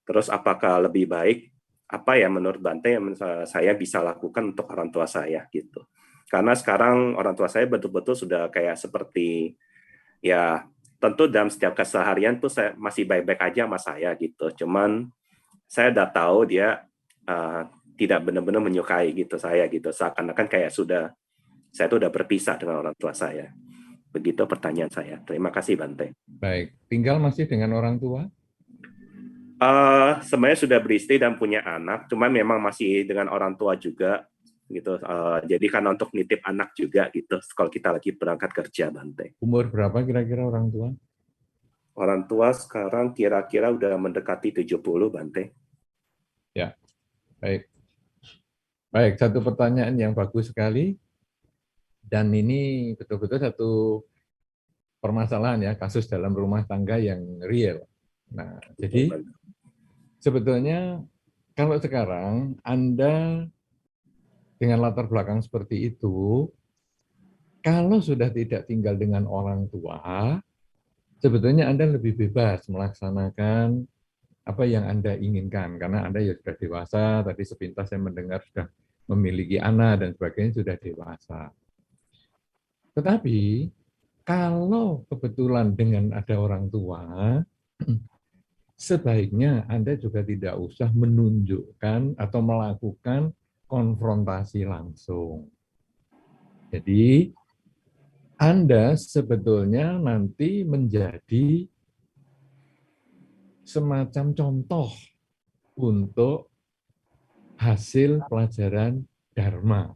Terus apakah lebih baik apa ya menurut Bante yang saya bisa lakukan untuk orang tua saya gitu? Karena sekarang orang tua saya betul-betul sudah kayak seperti ya tentu dalam setiap keseharian tuh saya masih baik-baik aja sama saya gitu. Cuman saya udah tahu dia tidak benar-benar menyukai gitu saya gitu. Seakan-akan kayak saya tuh udah berpisah dengan orang tua saya. Begitu pertanyaan saya. Terima kasih Bante. Baik, tinggal masih dengan orang tua? Sebenarnya sudah beristri dan punya anak, cuman memang masih dengan orang tua juga gitu. Jadi karena untuk nitip anak juga gitu. Kalau kita lagi berangkat kerja, Bante. Umur berapa kira-kira orang tua? Orang tua sekarang kira-kira udah mendekati 70, Bante. Ya, baik. Baik, satu pertanyaan yang bagus sekali. Dan ini betul-betul satu permasalahan ya, kasus dalam rumah tangga yang real. Nah, jadi sebetulnya kalau sekarang Anda dengan latar belakang seperti itu, kalau sudah tidak tinggal dengan orang tua, sebetulnya Anda lebih bebas melaksanakan apa yang Anda inginkan, karena Anda ya sudah dewasa, tadi sepintas saya mendengar sudah memiliki anak dan sebagainya, sudah dewasa. Tetapi kalau kebetulan dengan ada orang tua, sebaiknya Anda juga tidak usah menunjukkan atau melakukan konfrontasi langsung. Jadi, Anda sebetulnya nanti menjadi semacam contoh untuk hasil pelajaran Dharma.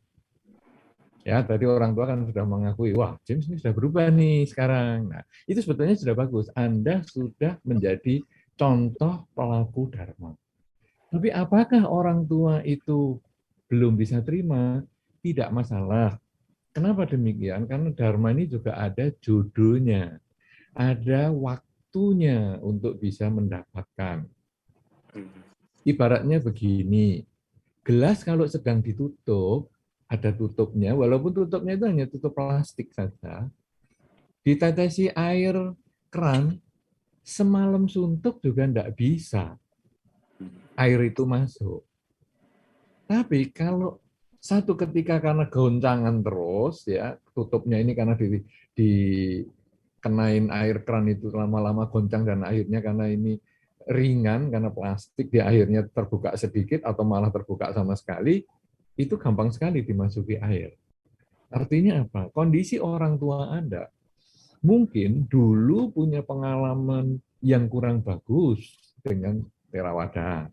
Ya, tadi orang tua kan sudah mengakui, wah, James ini sudah berubah nih sekarang. Nah, itu sebetulnya sudah bagus. Anda sudah menjadi contoh pelaku Dharma. Tapi apakah orang tua itu belum bisa terima? Tidak masalah. Kenapa demikian? Karena Dharma ini juga ada jodohnya. Ada waktunya untuk bisa mendapatkan. Ibaratnya begini, gelas kalau sedang ditutup, ada tutupnya, walaupun tutupnya itu hanya tutup plastik saja, ditetesi air keran, semalam suntuk juga tidak bisa air itu masuk. Tapi kalau satu ketika karena goncangan terus, ya tutupnya ini karena dikenain air keran itu lama-lama goncang dan akhirnya karena ini ringan, karena plastik, dia akhirnya terbuka sedikit atau malah terbuka sama sekali, itu gampang sekali dimasuki air. Artinya apa? Kondisi orang tua Anda mungkin dulu punya pengalaman yang kurang bagus dengan Theravada.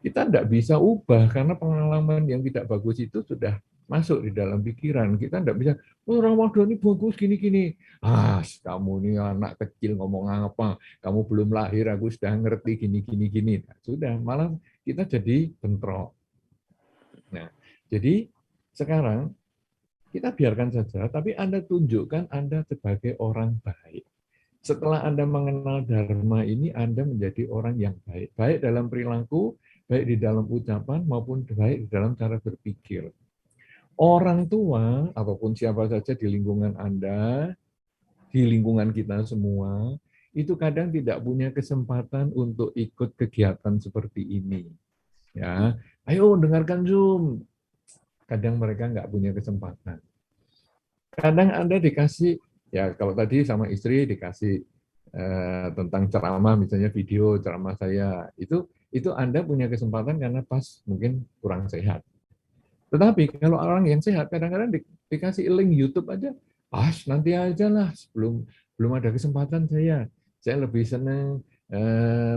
Kita tidak bisa ubah karena pengalaman yang tidak bagus itu sudah masuk di dalam pikiran. Kita tidak bisa, oh Theravada ini bagus gini-gini. Kamu ini anak kecil ngomong apa? Kamu belum lahir, aku sudah ngerti gini-gini. Nah, sudah, malah kita jadi bentrok. Nah, jadi sekarang kita biarkan saja, tapi Anda tunjukkan Anda sebagai orang baik. Setelah Anda mengenal Dharma ini, Anda menjadi orang yang baik. Baik dalam perilaku, baik di dalam ucapan, maupun baik di dalam cara berpikir. Orang tua, ataupun siapa saja di lingkungan Anda, di lingkungan kita semua, itu kadang tidak punya kesempatan untuk ikut kegiatan seperti ini. Ya, ayo dengarkan Zoom. Kadang mereka nggak punya kesempatan. Kadang Anda dikasih Ya kalau tadi sama istri dikasih tentang ceramah, misalnya video ceramah saya, itu Anda punya kesempatan karena pas mungkin kurang sehat. Tetapi kalau orang yang sehat kadang-kadang dikasih link YouTube aja, nanti aja lah, belum ada kesempatan saya lebih senang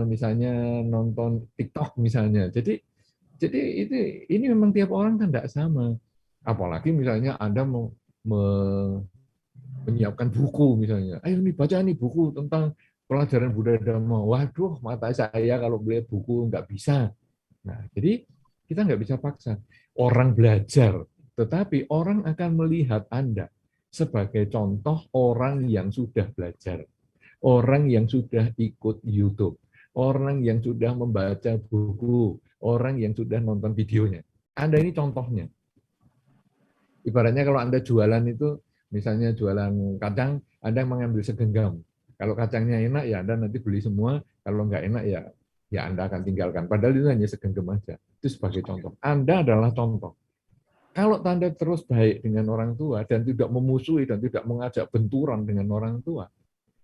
misalnya nonton TikTok misalnya. Jadi ini memang tiap orang kan tidak sama. Apalagi misalnya Anda mau menyiapkan buku misalnya. Ayo nih baca nih buku tentang pelajaran budaya Dhamma. Waduh, mata saya kalau beli buku nggak bisa. Nah, jadi kita nggak bisa paksa orang belajar, tetapi orang akan melihat Anda sebagai contoh orang yang sudah belajar, orang yang sudah ikut YouTube, orang yang sudah membaca buku, orang yang sudah nonton videonya. Anda ini contohnya. Ibaratnya kalau Anda jualan itu, misalnya jualan kacang, Anda mengambil segenggam. Kalau kacangnya enak, ya Anda nanti beli semua. Kalau nggak enak, ya Anda akan tinggalkan. Padahal itu hanya segenggam aja. Itu sebagai contoh. Anda adalah contoh. Kalau Anda terus baik dengan orang tua dan tidak memusuhi dan tidak mengajak benturan dengan orang tua,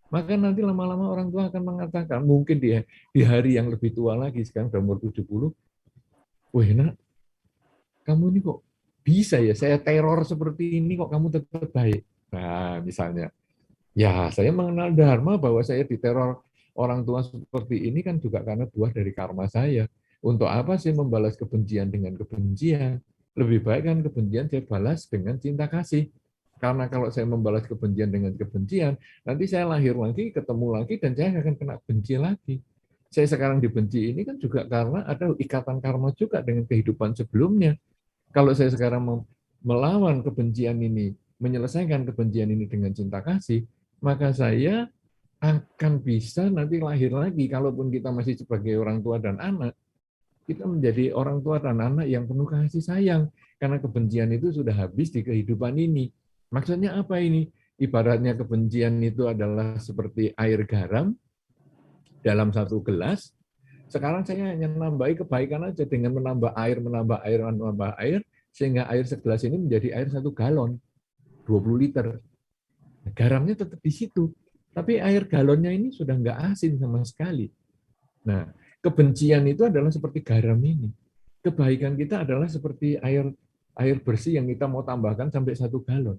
maka nanti lama-lama orang tua akan mengatakan, mungkin di hari yang lebih tua lagi, sekarang sudah umur 70, wah nak, kamu ini kok bisa ya, saya teror seperti ini kok kamu tetap baik. Nah, misalnya, ya saya mengenal Dharma bahwa saya diteror orang tua seperti ini kan juga karena buah dari karma saya. Untuk apa sih membalas kebencian dengan kebencian? Lebih baik kan kebencian saya balas dengan cinta kasih. Karena kalau saya membalas kebencian dengan kebencian, nanti saya lahir lagi, ketemu lagi, dan saya akan kena benci lagi. Saya sekarang dibenci ini kan juga karena ada ikatan karma juga dengan kehidupan sebelumnya. Kalau saya sekarang melawan kebencian ini, menyelesaikan kebencian ini dengan cinta kasih, maka saya akan bisa nanti lahir lagi. Kalaupun kita masih sebagai orang tua dan anak, kita menjadi orang tua dan anak yang penuh kasih sayang. Karena kebencian itu sudah habis di kehidupan ini. Maksudnya apa ini? Ibaratnya kebencian itu adalah seperti air garam dalam satu gelas. Sekarang saya hanya menambahi kebaikan aja dengan menambah air, sehingga air segelas ini menjadi air 1 galon, 20 liter. Garamnya tetap di situ, tapi air galonnya ini sudah nggak asin sama sekali. Nah, kebencian itu adalah seperti garam ini. Kebaikan kita adalah seperti air bersih yang kita mau tambahkan sampai 1 galon.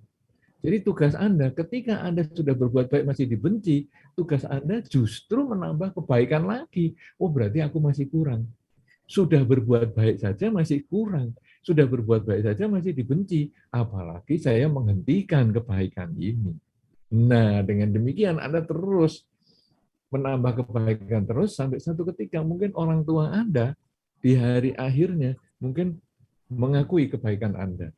Jadi tugas Anda, ketika Anda sudah berbuat baik masih dibenci, tugas Anda justru menambah kebaikan lagi. Oh, berarti aku masih kurang. Sudah berbuat baik saja masih kurang. Sudah berbuat baik saja masih dibenci. Apalagi saya menghentikan kebaikan ini. Nah, dengan demikian Anda terus menambah kebaikan terus sampai satu ketika mungkin orang tua Anda di hari akhirnya mungkin mengakui kebaikan Anda.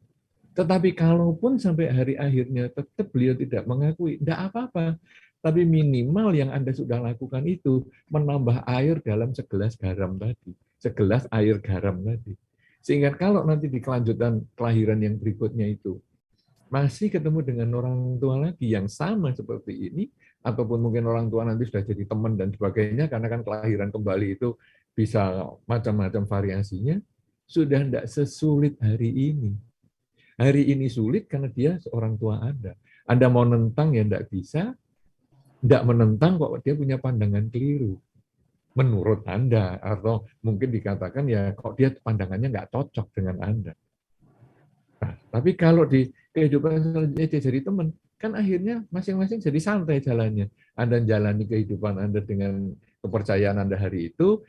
Tetapi kalaupun sampai hari akhirnya tetap beliau tidak mengakui, tidak apa-apa. Tapi minimal yang Anda sudah lakukan itu menambah air dalam segelas garam tadi. Segelas air garam tadi. Sehingga kalau nanti di kelanjutan kelahiran yang berikutnya itu masih ketemu dengan orang tua lagi yang sama seperti ini, ataupun mungkin orang tua nanti sudah jadi teman dan sebagainya, karena kan kelahiran kembali itu bisa macam-macam variasinya, sudah tidak sesulit hari ini. Hari ini sulit karena dia seorang tua Anda. Anda mau nentang ya tidak bisa, tidak menentang kok dia punya pandangan keliru. Menurut Anda, atau mungkin dikatakan ya kok dia pandangannya nggak cocok dengan Anda. Nah, tapi kalau di kehidupan selanjutnya dia jadi teman, kan akhirnya masing-masing jadi santai jalannya. Anda jalani kehidupan Anda dengan kepercayaan Anda hari itu,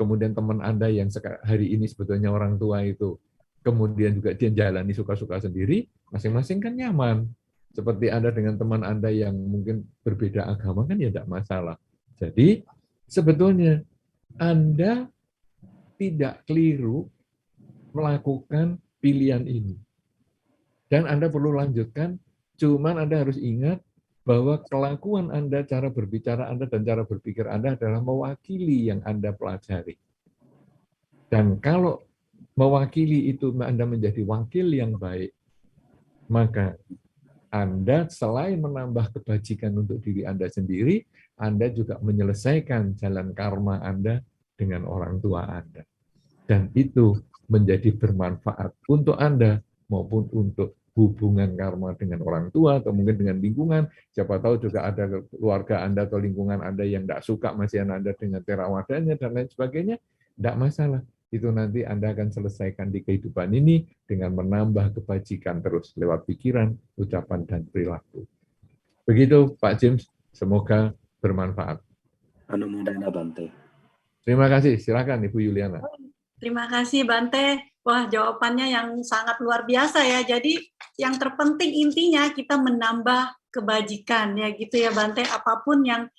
kemudian teman Anda yang hari ini sebetulnya orang tua itu, kemudian juga dia jalani suka-suka sendiri, masing-masing kan nyaman. Seperti Anda dengan teman Anda yang mungkin berbeda agama kan ya tidak masalah. Jadi sebetulnya Anda tidak keliru melakukan pilihan ini. Dan Anda perlu lanjutkan, cuman Anda harus ingat bahwa kelakuan Anda, cara berbicara Anda, dan cara berpikir Anda adalah mewakili yang Anda pelajari. Dan kalau mewakili itu Anda menjadi wakil yang baik, maka Anda selain menambah kebajikan untuk diri Anda sendiri, Anda juga menyelesaikan jalan karma Anda dengan orang tua Anda. Dan itu menjadi bermanfaat untuk Anda maupun untuk hubungan karma dengan orang tua atau mungkin dengan lingkungan. Siapa tahu juga ada keluarga Anda atau lingkungan Anda yang tidak suka masih Anda dengan terawadanya dan lain sebagainya. Tidak masalah. Itu nanti Anda akan selesaikan di kehidupan ini dengan menambah kebajikan terus lewat pikiran, ucapan, dan perilaku. Begitu Pak James, semoga bermanfaat. Anumodana Bante. Terima kasih, silakan Ibu Yuliana. Terima kasih Bante. Wah, jawabannya yang sangat luar biasa ya. Jadi yang terpenting intinya kita menambah kebajikan ya gitu ya Bante. Apapun yang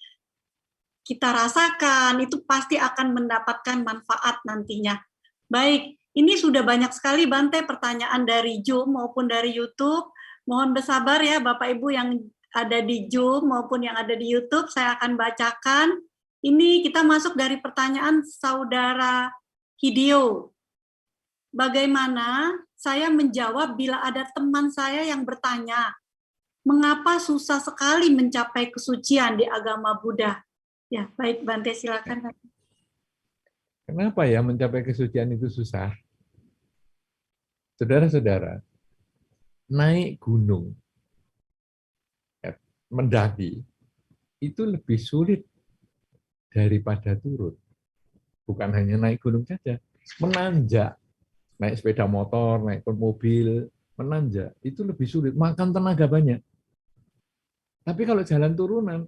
kita rasakan itu pasti akan mendapatkan manfaat nantinya. Baik, ini sudah banyak sekali Bante pertanyaan dari Zoom maupun dari YouTube. Mohon bersabar ya Bapak Ibu yang ada di Zoom maupun yang ada di YouTube, saya akan bacakan. Ini kita masuk dari pertanyaan Saudara Hideo. Bagaimana saya menjawab bila ada teman saya yang bertanya, mengapa susah sekali mencapai kesucian di agama Buddha? Ya, baik Bante, silakan. Kenapa ya mencapai kesucian itu susah? Saudara-saudara, naik gunung, mendaki, itu lebih sulit daripada turun. Bukan hanya naik gunung saja, menanjak, naik sepeda motor, naik mobil, menanjak, itu lebih sulit, makan tenaga banyak. Tapi kalau jalan turunan,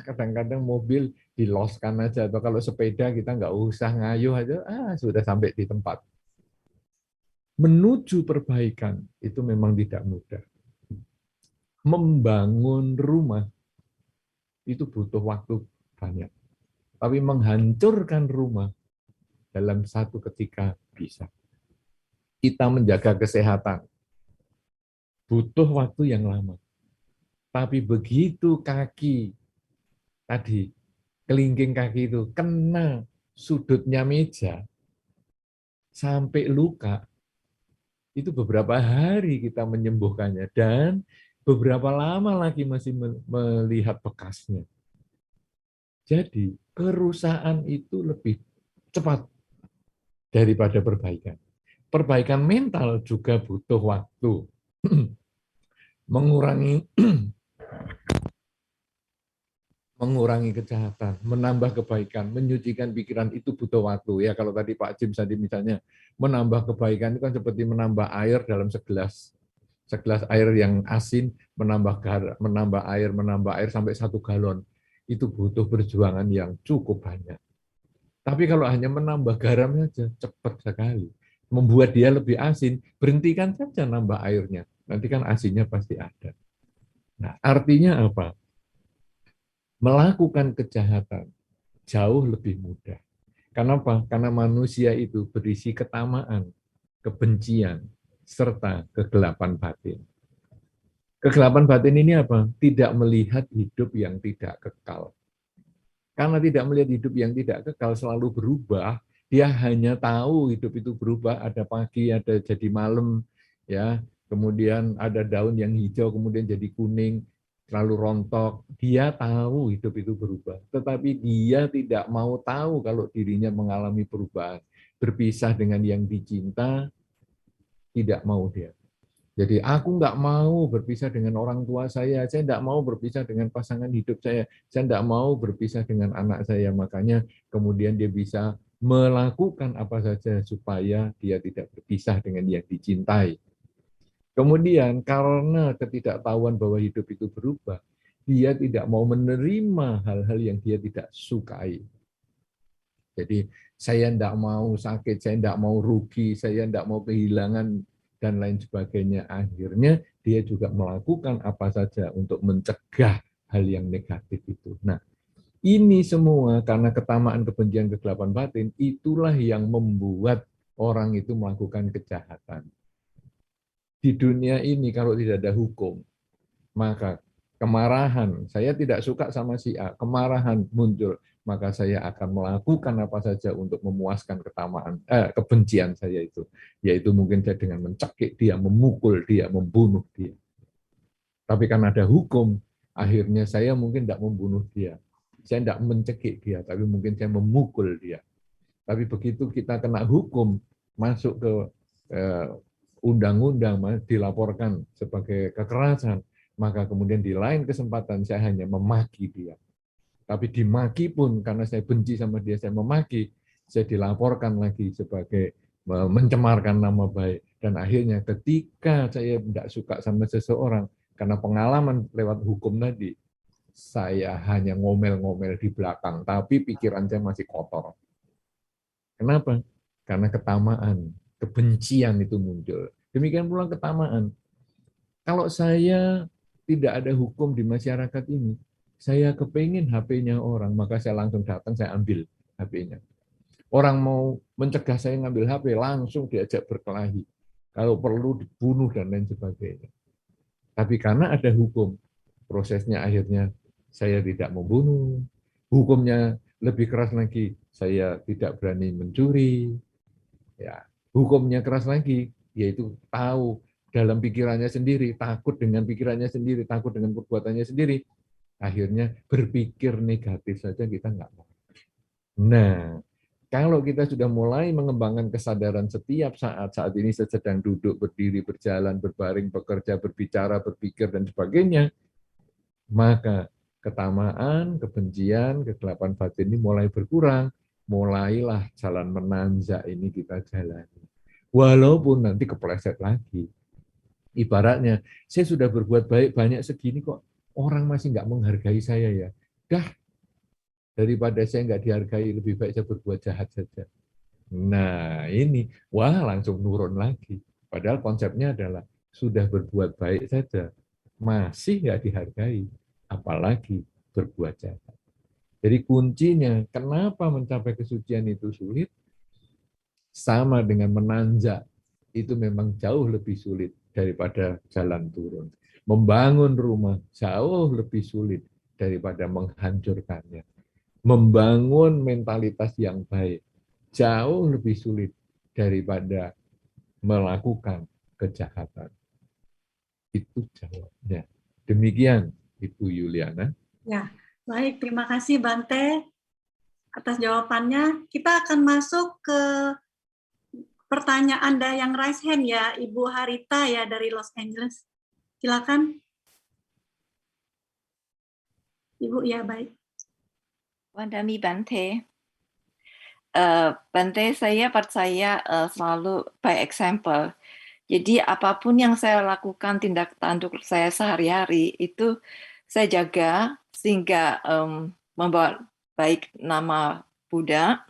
kadang-kadang mobil diloskan aja, atau kalau sepeda kita nggak usah ngayuh aja, sudah sampai di tempat. Menuju perbaikan itu memang tidak mudah. Membangun rumah itu butuh waktu banyak. Tapi menghancurkan rumah dalam satu ketika bisa. Kita menjaga kesehatan butuh waktu yang lama. Tapi begitu kaki tadi, kelingking kaki itu kena sudutnya meja sampai luka, itu beberapa hari kita menyembuhkannya dan beberapa lama lagi masih melihat bekasnya. Jadi kerusakan itu lebih cepat daripada perbaikan. Perbaikan mental juga butuh waktu. mengurangi kejahatan, menambah kebaikan, menyucikan pikiran itu butuh waktu. Ya kalau tadi Pak Jim tadi misalnya menambah kebaikan itu kan seperti menambah air dalam segelas air yang asin, menambah air sampai 1 galon. Itu butuh perjuangan yang cukup banyak. Tapi kalau hanya menambah garam saja, cepat sekali. Membuat dia lebih asin, berhentikan saja nambah airnya. Nanti kan asinnya pasti ada. Nah, artinya apa? Melakukan kejahatan jauh lebih mudah. Kenapa? Karena manusia itu berisi ketamaan, kebencian, serta kegelapan batin. Kegelapan batin ini apa? Tidak melihat hidup yang tidak kekal. Karena tidak melihat hidup yang tidak kekal, selalu berubah, dia hanya tahu hidup itu berubah, ada pagi, ada jadi malam, ya. Kemudian ada daun yang hijau, kemudian jadi kuning, selalu rontok. Dia tahu hidup itu berubah, tetapi dia tidak mau tahu kalau dirinya mengalami perubahan. Berpisah dengan yang dicinta, tidak mau dia. Jadi aku nggak mau berpisah dengan orang tua saya tidak mau berpisah dengan pasangan hidup saya tidak mau berpisah dengan anak saya. Makanya kemudian dia bisa melakukan apa saja supaya dia tidak berpisah dengan yang dicintai. Kemudian karena ketidaktahuan bahwa hidup itu berubah, dia tidak mau menerima hal-hal yang dia tidak sukai. Jadi saya tidak mau sakit, saya tidak mau rugi, saya tidak mau kehilangan dan lain sebagainya. Akhirnya dia juga melakukan apa saja untuk mencegah hal yang negatif itu. Nah, ini semua karena ketamaan, kebencian, kegelapan batin, itulah yang membuat orang itu melakukan kejahatan. Di dunia ini kalau tidak ada hukum, maka kemarahan, saya tidak suka sama si A, kemarahan muncul, maka saya akan melakukan apa saja untuk memuaskan kebencian saya itu. Yaitu mungkin saya dengan mencekik dia, memukul dia, membunuh dia. Tapi karena ada hukum, akhirnya saya mungkin tidak membunuh dia. Saya tidak mencekik dia, tapi mungkin saya memukul dia. Tapi begitu kita kena hukum, masuk ke undang-undang dilaporkan sebagai kekerasan, maka kemudian di lain kesempatan saya hanya memaki dia. Tapi dimaki pun karena saya benci sama dia, saya memaki, saya dilaporkan lagi sebagai mencemarkan nama baik. Dan akhirnya ketika saya tidak suka sama seseorang, karena pengalaman lewat hukum tadi, saya hanya ngomel-ngomel di belakang, tapi pikiran saya masih kotor. Kenapa? Karena ketamaan, kebencian itu muncul. Demikian pula ketamaan. Kalau saya tidak ada hukum di masyarakat ini, saya kepingin HP-nya orang, maka saya langsung datang, saya ambil HP-nya. Orang mau mencegah saya ngambil HP, langsung diajak berkelahi. Kalau perlu dibunuh dan lain sebagainya. Tapi karena ada hukum, prosesnya akhirnya saya tidak membunuh. Hukumnya lebih keras lagi, saya tidak berani mencuri. Ya, hukumnya keras lagi, yaitu tahu dalam pikirannya sendiri, takut dengan pikirannya sendiri, takut dengan perbuatannya sendiri. Akhirnya berpikir negatif saja kita nggak mau. Nah, kalau kita sudah mulai mengembangkan kesadaran setiap saat ini saya sedang duduk, berdiri, berjalan, berbaring, bekerja, berbicara, berpikir, dan sebagainya, maka ketamaan, kebencian, kegelapan batin ini mulai berkurang, mulailah jalan menanjak ini kita jalani. Walaupun nanti kepleset lagi. Ibaratnya, saya sudah berbuat baik banyak segini kok, orang masih nggak menghargai saya ya. Dah, daripada saya nggak dihargai, lebih baik saya berbuat jahat saja. Nah, ini, wah langsung nurun lagi. Padahal konsepnya adalah, sudah berbuat baik saja, masih nggak dihargai, apalagi berbuat jahat. Jadi kuncinya, kenapa mencapai kesucian itu sulit? Sama dengan menanjak, itu memang jauh lebih sulit daripada jalan turun. Membangun rumah jauh lebih sulit daripada menghancurkannya. Membangun mentalitas yang baik jauh lebih sulit daripada melakukan kejahatan. Itu jawabnya. Demikian, Ibu Yuliana. Ya, baik. Terima kasih Bante atas jawabannya. Kita akan masuk ke pertanyaan yang raise hand ya, Ibu Harita ya dari Los Angeles. Silakan. Ibu, ya baik. Wandami Bante. Bante, saya percaya selalu by example. Jadi apapun yang saya lakukan, tindak tanduk saya sehari-hari, itu saya jaga sehingga membawa baik nama Buddha.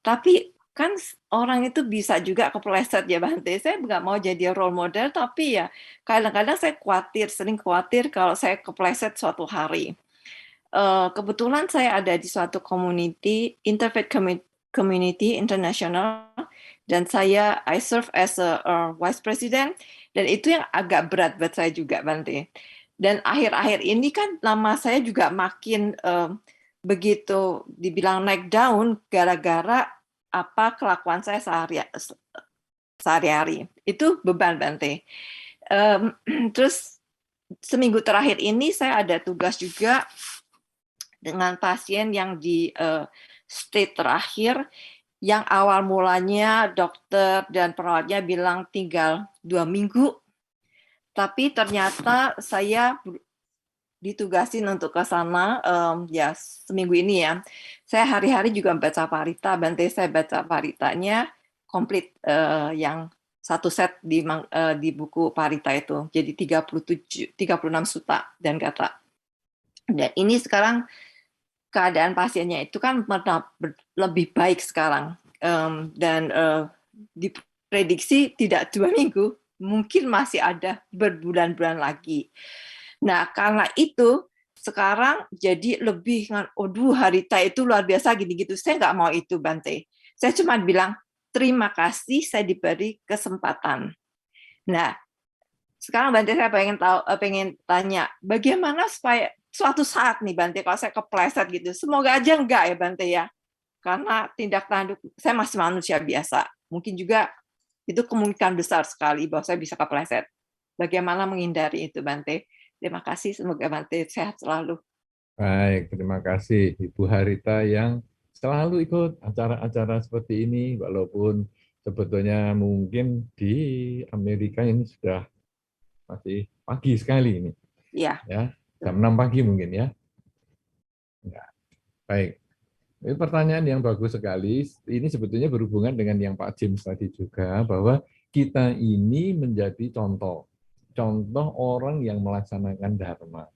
Tapi kan orang itu bisa juga kepleset ya Bante. Saya nggak mau jadi role model, tapi ya kadang-kadang saya sering khawatir kalau saya kepleset suatu hari. Kebetulan saya ada di suatu community, Interfaith Community International, dan I serve as a Vice President, dan itu yang agak berat buat saya juga Bante. Dan akhir-akhir ini kan nama saya juga makin begitu dibilang naik daun gara-gara apa kelakuan saya sehari-hari. Itu beban Bante. Terus seminggu terakhir ini saya ada tugas juga dengan pasien yang di state terakhir, yang awal mulanya dokter dan perawatnya bilang tinggal 2 minggu, tapi ternyata saya ditugasin untuk ke sana ya seminggu ini ya. Saya hari-hari juga baca parita, Bante, saya baca paritanya komplit yang satu set di buku parita itu. Jadi 36 suta dan kata. Dan ini sekarang keadaan pasiennya itu kan lebih baik sekarang, dan diprediksi tidak 2 minggu, mungkin masih ada berbulan-bulan lagi. Nah, karena itu sekarang jadi lebih, Harita itu luar biasa gini-gitu. Saya nggak mau itu Bante. Saya cuma bilang terima kasih saya diberi kesempatan. Nah, sekarang Bante saya pengen tanya, bagaimana supaya suatu saat nih Bante, kalau saya kepleset gitu, semoga aja enggak ya Bante ya, karena tindak tanduk saya masih manusia biasa, mungkin juga itu kemungkinan besar sekali bahwa saya bisa kepleset. Bagaimana menghindari itu Bante? Terima kasih, semoga Bante sehat selalu. Baik, terima kasih Ibu Harita yang selalu ikut acara-acara seperti ini, walaupun Sebetulnya mungkin di Amerika ini sudah masih pagi sekali ini. Ya. Ya, jam 6 pagi mungkin ya. Ya, baik. Ini pertanyaan yang bagus sekali. Ini sebetulnya berhubungan dengan yang Pak James tadi juga, bahwa kita ini menjadi contoh orang yang melaksanakan dharma.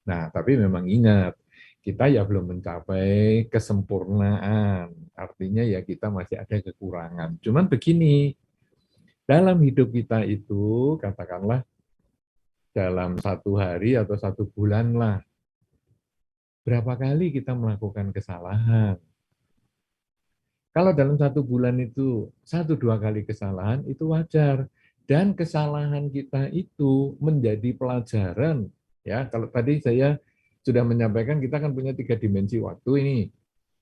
Nah, tapi memang ingat, kita ya belum mencapai kesempurnaan. Artinya ya kita masih ada kekurangan. Cuman begini, dalam hidup kita itu, katakanlah dalam 1 hari atau 1 bulan lah, berapa kali kita melakukan kesalahan. Kalau dalam 1 bulan itu 1-2 kali kesalahan, itu wajar. Dan kesalahan kita itu menjadi pelajaran. Ya, kalau tadi saya sudah menyampaikan, kita kan punya 3 dimensi waktu ini.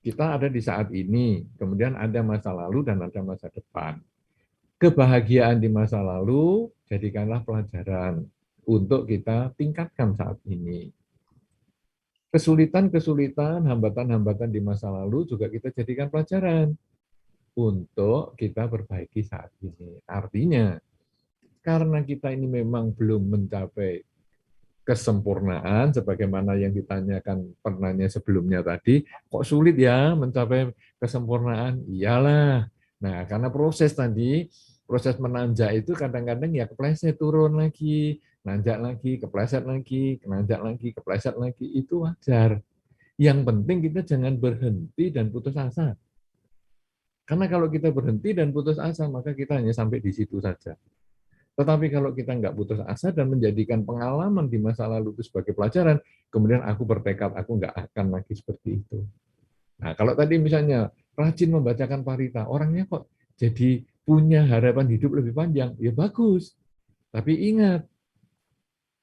Kita ada di saat ini, kemudian ada masa lalu dan ada masa depan. Kebahagiaan di masa lalu, jadikanlah pelajaran untuk kita tingkatkan saat ini. Kesulitan-kesulitan, hambatan-hambatan di masa lalu juga kita jadikan pelajaran untuk kita perbaiki saat ini. Artinya, karena kita ini memang belum mencapai kesempurnaan, sebagaimana yang ditanyakan penanya sebelumnya tadi, kok sulit ya mencapai kesempurnaan? Iyalah. Nah, karena proses tadi, proses menanjak itu kadang-kadang ya kepleset turun lagi, nanjak lagi, kepleset lagi, nanjak lagi, kepleset lagi, itu wajar. Yang penting kita jangan berhenti dan putus asa. Karena kalau kita berhenti dan putus asa, maka kita hanya sampai di situ saja. Tetapi kalau kita nggak putus asa dan menjadikan pengalaman di masa lalu itu sebagai pelajaran, kemudian aku bertekad, aku nggak akan lagi seperti itu. Nah, kalau tadi misalnya rajin membacakan parita, orangnya kok jadi punya harapan hidup lebih panjang, ya bagus. Tapi ingat,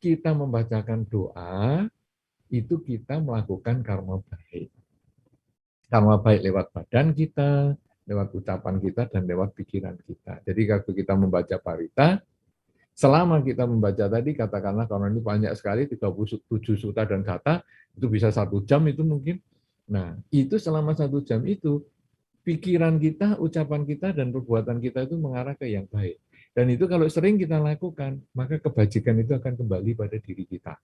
kita membacakan doa, itu kita melakukan karma baik. Karma baik lewat badan kita, lewat ucapan kita, dan lewat pikiran kita. Jadi kalau kita membaca parita, selama kita membaca tadi, katakanlah karena ini banyak sekali, 37 sutta dan kata, itu bisa 1 jam itu mungkin. Nah, itu selama 1 jam itu, pikiran kita, ucapan kita, dan perbuatan kita itu mengarah ke yang baik. Dan itu kalau sering kita lakukan, maka kebajikan itu akan kembali pada diri kita.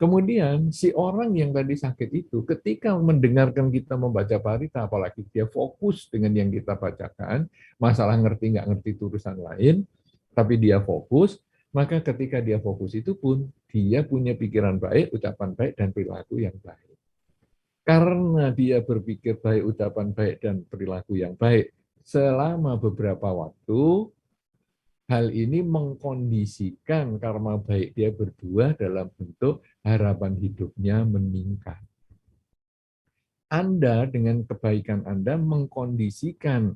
Kemudian si orang yang tadi sakit itu ketika mendengarkan kita membaca parita, apalagi dia fokus dengan yang kita bacakan, masalah ngerti nggak ngerti itu urusan lain, tapi dia fokus, maka ketika dia fokus itu pun dia punya pikiran baik, ucapan baik, dan perilaku yang baik. Karena dia berpikir baik, ucapan baik, dan perilaku yang baik selama beberapa waktu, hal ini mengkondisikan karma baik dia berdua dalam bentuk harapan hidupnya meningkat. Anda dengan kebaikan Anda mengkondisikan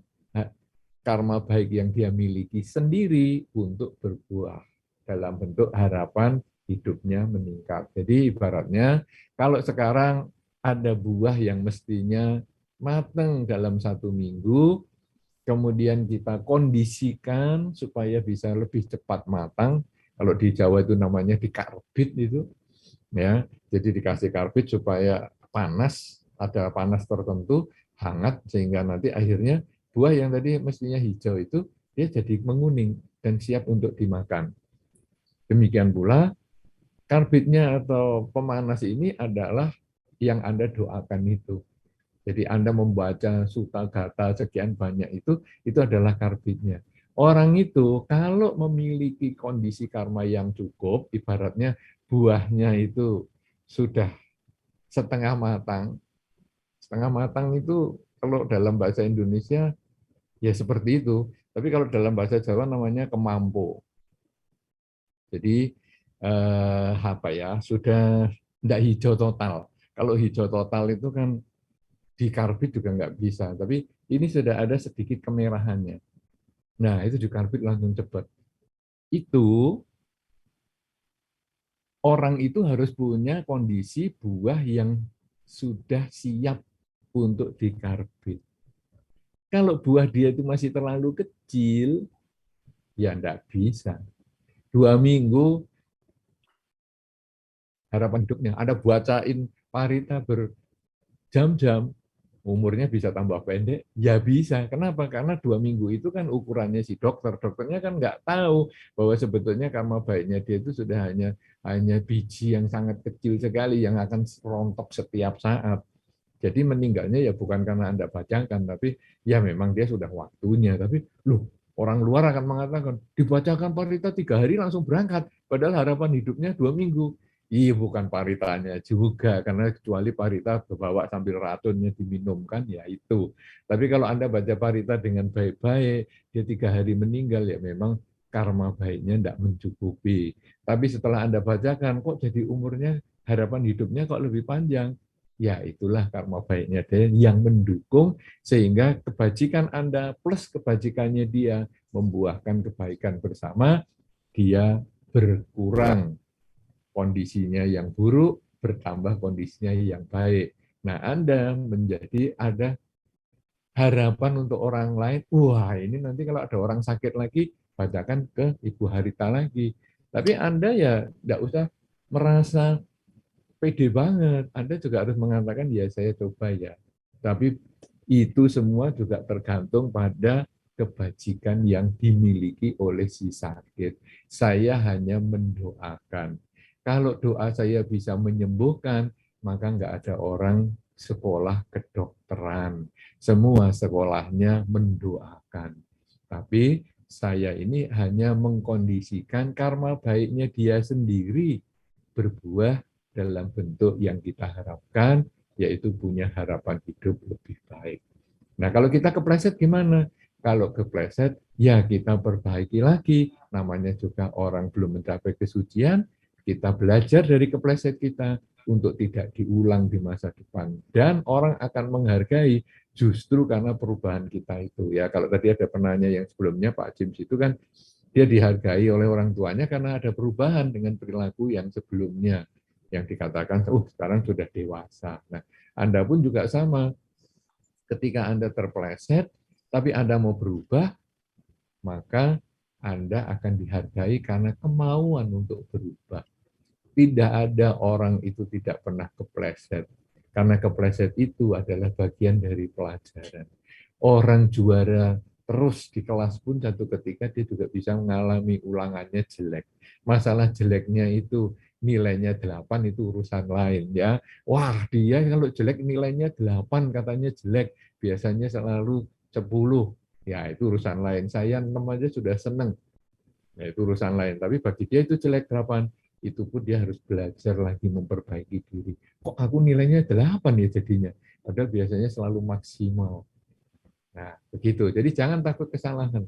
karma baik yang dia miliki sendiri untuk berbuah dalam bentuk harapan hidupnya meningkat. Jadi ibaratnya kalau sekarang ada buah yang mestinya matang dalam 1 minggu, kemudian kita kondisikan supaya bisa lebih cepat matang. Kalau di Jawa itu namanya dikarbit itu, ya. Jadi dikasih karbit supaya panas, ada panas tertentu, hangat sehingga nanti akhirnya buah yang tadi mestinya hijau itu dia jadi menguning dan siap untuk dimakan. Demikian pula karbitnya atau pemanas ini adalah yang Anda doakan itu. Jadi Anda membaca sutta gata sekian banyak itu adalah karbitnya. Orang itu kalau memiliki kondisi karma yang cukup, ibaratnya buahnya itu sudah setengah matang. Setengah matang itu kalau dalam bahasa Indonesia ya seperti itu. Tapi kalau dalam bahasa Jawa namanya kemampu. Jadi apa ya, sudah tidak hijau total. Kalau hijau total itu kan di karbit juga nggak bisa, tapi ini sudah ada sedikit kemerahannya. Nah, itu di karbit langsung cepat. Itu orang itu harus punya kondisi buah yang sudah siap untuk dikarbit. Kalau buah dia itu masih terlalu kecil, ya nggak bisa. 2 minggu harapan hidupnya. Ada bacain parita berjam-jam, umurnya bisa tambah pendek? Ya bisa. Kenapa? Karena 2 minggu itu kan ukurannya si dokter. Dokternya kan nggak tahu bahwa sebetulnya karma baiknya dia itu sudah hanya biji yang sangat kecil sekali yang akan rontok setiap saat. Jadi meninggalnya ya bukan karena Anda bacakan, tapi ya memang dia sudah waktunya. Tapi loh, orang luar akan mengatakan, dibacakan parita 3 hari langsung berangkat, padahal harapan hidupnya 2 minggu. Iya, bukan paritanya juga, karena kecuali parita bawa sambil racunnya diminumkan, ya itu. Tapi kalau Anda baca parita dengan baik-baik, dia 3 hari meninggal, ya memang karma baiknya tidak mencukupi. Tapi setelah Anda bacakan, kok jadi umurnya, harapan hidupnya kok lebih panjang? Ya itulah karma baiknya dia yang mendukung, sehingga kebajikan Anda plus kebajikannya dia membuahkan kebaikan bersama, dia berkurang kondisinya yang buruk, bertambah kondisinya yang baik. Nah, Anda menjadi ada harapan untuk orang lain. Wah, ini nanti kalau ada orang sakit lagi, bacakan ke Ibu Harita lagi. Tapi Anda ya tidak usah merasa pede banget. Anda juga harus mengatakan, ya saya coba ya. Tapi itu semua juga tergantung pada kebajikan yang dimiliki oleh si sakit. Saya hanya mendoakan. Kalau doa saya bisa menyembuhkan, maka nggak ada orang sekolah kedokteran. Semua sekolahnya mendoakan. Tapi saya ini hanya mengkondisikan karma baiknya dia sendiri berbuah dalam bentuk yang kita harapkan, yaitu punya harapan hidup lebih baik. Nah, kalau kita kepleset gimana? Kalau kepleset, ya kita perbaiki lagi. Namanya juga orang belum mencapai kesucian, kita belajar dari kepleset kita untuk tidak diulang di masa depan. Dan orang akan menghargai justru karena perubahan kita itu. Ya, kalau tadi ada penanya yang sebelumnya, Pak James itu kan, dia dihargai oleh orang tuanya karena ada perubahan dengan perilaku yang sebelumnya. Yang dikatakan, sekarang sudah dewasa. Nah, Anda pun juga sama. Ketika Anda terpeleset, tapi Anda mau berubah, maka Anda akan dihargai karena kemauan untuk berubah. Tidak ada orang itu tidak pernah kepleset. Karena kepleset itu adalah bagian dari pelajaran. Orang juara terus di kelas pun satu ketika dia juga bisa mengalami ulangannya jelek. Masalah jeleknya itu nilainya 8 itu urusan lain ya. Wah, dia kalau jelek nilainya 8 katanya jelek, biasanya selalu 10. Ya, itu urusan lain. Saya 6 aja sudah seneng. Ya, itu urusan lain. Tapi bagi dia itu jelek 8. Itu pun dia harus belajar lagi memperbaiki diri. Kok aku nilainya 8 ya jadinya? Padahal biasanya selalu maksimal. Nah, begitu. Jadi jangan takut kesalahan.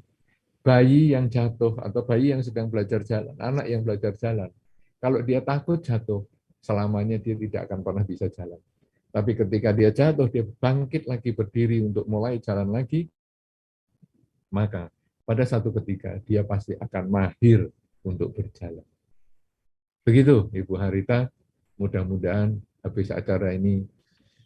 Bayi yang jatuh atau bayi yang sedang belajar jalan, anak yang belajar jalan, kalau dia takut jatuh, selamanya dia tidak akan pernah bisa jalan. Tapi ketika dia jatuh, dia bangkit lagi berdiri untuk mulai jalan lagi, maka pada satu ketika dia pasti akan mahir untuk berjalan. Begitu, Ibu Harita. Mudah-mudahan habis acara ini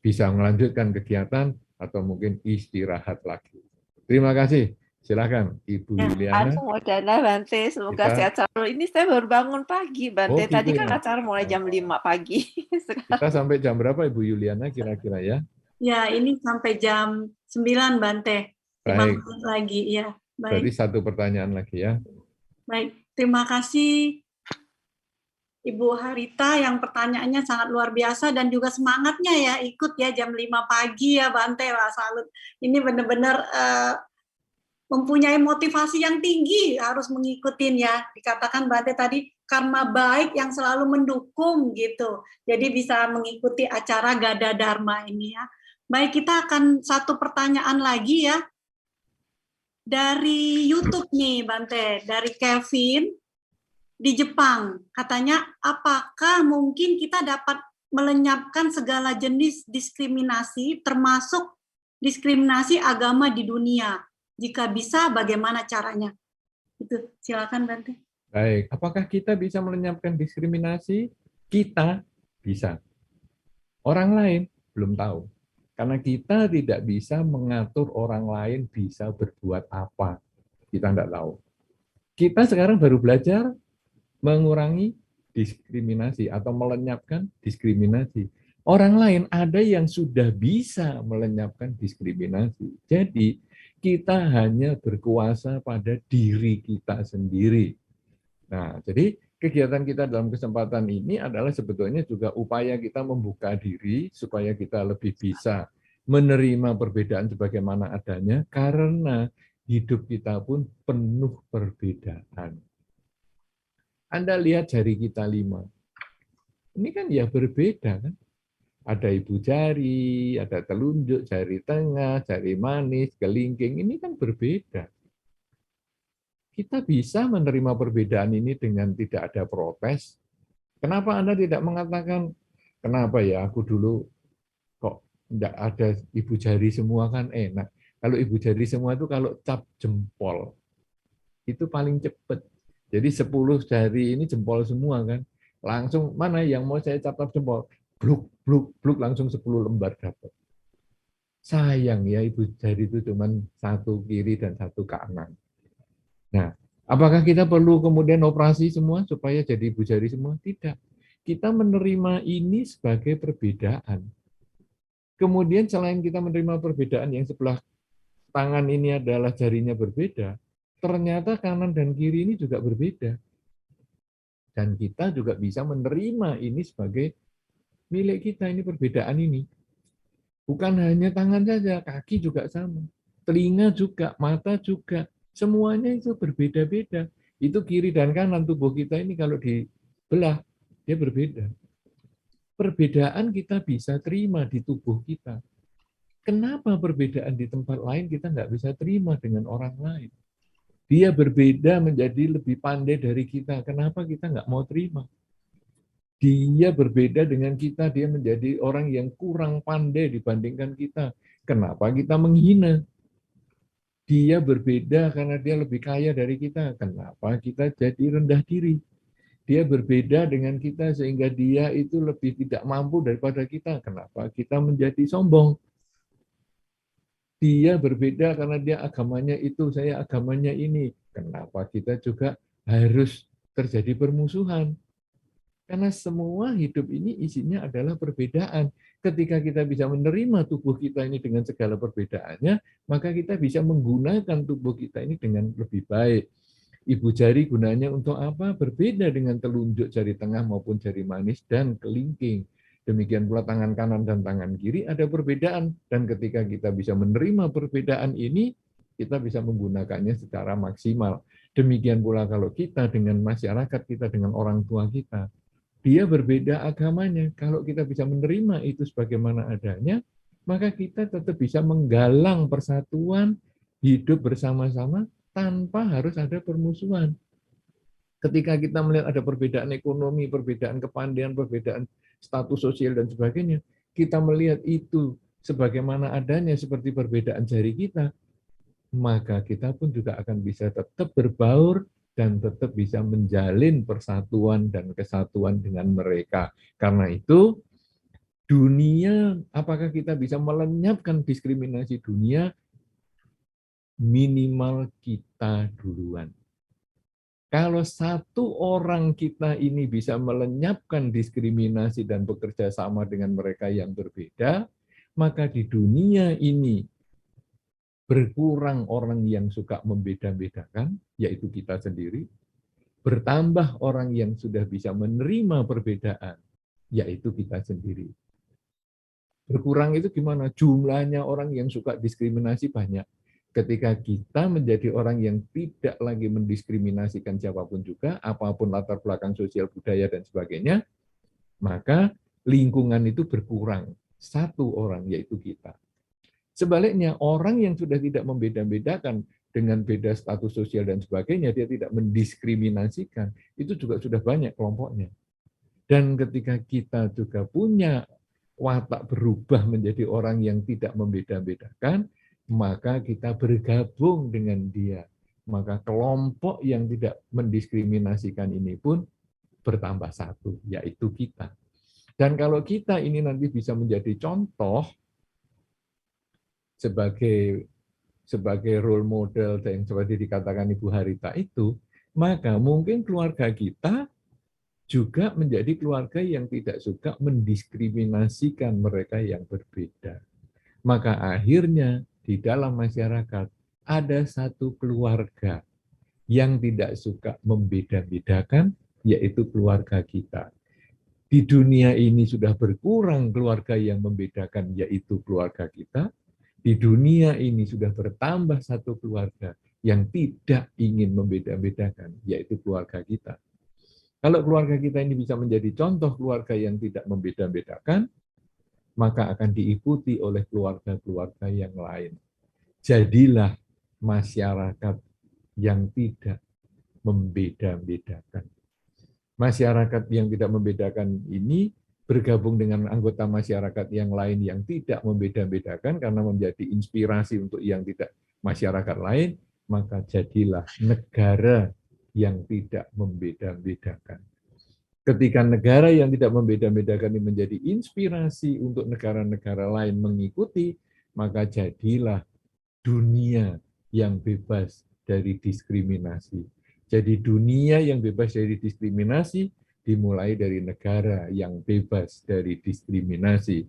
bisa melanjutkan kegiatan atau mungkin istirahat lagi. Terima kasih. Silakan, Ibu Yuliana. Modana Bante, semoga Kita- sehat selalu. Ini saya baru bangun pagi, Bante. Oh, gitu Tadi kan ya. acara mulai jam 5 pagi. Kita sampai jam berapa, Ibu Yuliana, kira-kira ya? Ya, ini sampai jam 9, Bante. 5 Baik. menit lagi, ya. Berarti Baik, satu pertanyaan lagi ya. baik. Terima kasih Ibu Harita yang pertanyaannya sangat luar biasa dan juga semangatnya ya ikut ya jam 5 pagi ya Bante. Wah, salut. Ini benar-benar mempunyai motivasi yang tinggi harus mengikutin ya. Dikatakan Bante tadi karma baik yang selalu mendukung gitu. Jadi bisa mengikuti acara Gada Dharma ini ya. Baik, kita akan satu pertanyaan lagi ya. Dari YouTube nih Bante, dari Kevin di Jepang. Katanya, apakah mungkin kita dapat melenyapkan segala jenis diskriminasi termasuk diskriminasi agama di dunia? Jika bisa, bagaimana caranya? Itu, silakan Bante. Baik, apakah kita bisa melenyapkan diskriminasi? Kita bisa. Orang lain belum tahu. Karena kita tidak bisa mengatur orang lain bisa berbuat apa. Kita tidak tahu. Kita sekarang baru belajar mengurangi diskriminasi atau melenyapkan diskriminasi. Orang lain ada yang sudah bisa melenyapkan diskriminasi. Jadi kita hanya berkuasa pada diri kita sendiri. Nah, jadi kegiatan kita dalam kesempatan ini adalah sebetulnya juga upaya kita membuka diri supaya kita lebih bisa menerima perbedaan sebagaimana adanya, karena hidup kita pun penuh perbedaan. Anda lihat jari kita 5. Ini kan ya berbeda kan? Ada ibu jari, ada telunjuk, jari tengah, jari manis, kelingking, ini kan berbeda. Kita bisa menerima perbedaan ini dengan tidak ada protes. Kenapa Anda tidak mengatakan, kenapa ya aku dulu kok tidak ada ibu jari semua kan enak. Kalau ibu jari semua itu kalau cap jempol, itu paling cepat. Jadi 10 jari ini jempol semua kan. Langsung mana yang mau saya cap jempol? Bluk, bluk, bluk, langsung 10 lembar dapat. Sayang ya ibu jari itu cuma 1 kiri dan 1 kanan. Nah, apakah kita perlu kemudian operasi semua supaya jadi ibu jari semua? Tidak. Kita menerima ini sebagai perbedaan. Kemudian selain kita menerima perbedaan yang sebelah tangan ini adalah jarinya berbeda, ternyata kanan dan kiri ini juga berbeda. Dan kita juga bisa menerima ini sebagai milik kita, ini perbedaan ini. Bukan hanya tangan saja, kaki juga sama. Telinga juga, mata juga. Semuanya itu berbeda-beda. Itu kiri dan kanan tubuh kita ini kalau dibelah, dia berbeda. Perbedaan kita bisa terima di tubuh kita. Kenapa perbedaan di tempat lain kita nggak bisa terima dengan orang lain? Dia berbeda menjadi lebih pandai dari kita. Kenapa kita nggak mau terima? Dia berbeda dengan kita, dia menjadi orang yang kurang pandai dibandingkan kita. Kenapa kita menghina? Dia berbeda karena dia lebih kaya dari kita. Kenapa kita jadi rendah diri? Dia berbeda dengan kita sehingga dia itu lebih tidak mampu daripada kita. Kenapa kita menjadi sombong? Dia berbeda karena dia agamanya itu, saya agamanya ini. Kenapa kita juga harus terjadi permusuhan? Karena semua hidup ini isinya adalah perbedaan. Ketika kita bisa menerima tubuh kita ini dengan segala perbedaannya, maka kita bisa menggunakan tubuh kita ini dengan lebih baik. Ibu jari gunanya untuk apa? Berbeda dengan telunjuk jari tengah maupun jari manis dan kelingking. Demikian pula tangan kanan dan tangan kiri ada perbedaan. Dan ketika kita bisa menerima perbedaan ini, kita bisa menggunakannya secara maksimal. Demikian pula kalau kita dengan masyarakat kita, dengan orang tua kita. Dia berbeda agamanya. Kalau kita bisa menerima itu sebagaimana adanya, maka kita tetap bisa menggalang persatuan, hidup bersama-sama tanpa harus ada permusuhan. Ketika kita melihat ada perbedaan ekonomi, perbedaan kepandaian, perbedaan status sosial dan sebagainya, kita melihat itu sebagaimana adanya seperti perbedaan jari kita, maka kita pun juga akan bisa tetap berbaur dan tetap bisa menjalin persatuan dan kesatuan dengan mereka. Karena itu, dunia, apakah kita bisa melenyapkan diskriminasi dunia? Minimal kita duluan. Kalau satu orang kita ini bisa melenyapkan diskriminasi dan bekerja sama dengan mereka yang berbeda, maka di dunia ini berkurang orang yang suka membeda-bedakan, yaitu kita sendiri. Bertambah orang yang sudah bisa menerima perbedaan, yaitu kita sendiri. Berkurang itu gimana? Jumlahnya orang yang suka diskriminasi banyak. Ketika kita menjadi orang yang tidak lagi mendiskriminasikan siapapun juga, apapun latar belakang sosial, budaya, dan sebagainya, maka lingkungan itu berkurang. Satu orang, yaitu kita. Sebaliknya, orang yang sudah tidak membeda-bedakan dengan beda status sosial dan sebagainya, dia tidak mendiskriminasikan, itu juga sudah banyak kelompoknya. Dan ketika kita juga punya watak berubah menjadi orang yang tidak membeda-bedakan, maka kita bergabung dengan dia. Maka kelompok yang tidak mendiskriminasikan ini pun bertambah satu, yaitu kita. Dan kalau kita ini nanti bisa menjadi contoh, sebagai role model yang seperti dikatakan Ibu Harita itu, maka mungkin keluarga kita juga menjadi keluarga yang tidak suka mendiskriminasikan mereka yang berbeda. Maka akhirnya di dalam masyarakat ada satu keluarga yang tidak suka membeda-bedakan, yaitu keluarga kita. Di dunia ini sudah berkurang keluarga yang membedakan, yaitu keluarga kita. Di dunia ini sudah bertambah satu keluarga yang tidak ingin membeda-bedakan, yaitu keluarga kita. Kalau keluarga kita ini bisa menjadi contoh keluarga yang tidak membeda-bedakan, maka akan diikuti oleh keluarga-keluarga yang lain. Jadilah masyarakat yang tidak membeda-bedakan. Masyarakat yang tidak membedakan ini bergabung dengan anggota masyarakat yang lain yang tidak membeda-bedakan karena menjadi inspirasi untuk yang tidak masyarakat lain, maka jadilah negara yang tidak membeda-bedakan. Ketika negara yang tidak membeda-bedakan ini menjadi inspirasi untuk negara-negara lain mengikuti, maka jadilah dunia yang bebas dari diskriminasi. Jadi dunia yang bebas dari diskriminasi dimulai dari negara yang bebas dari diskriminasi.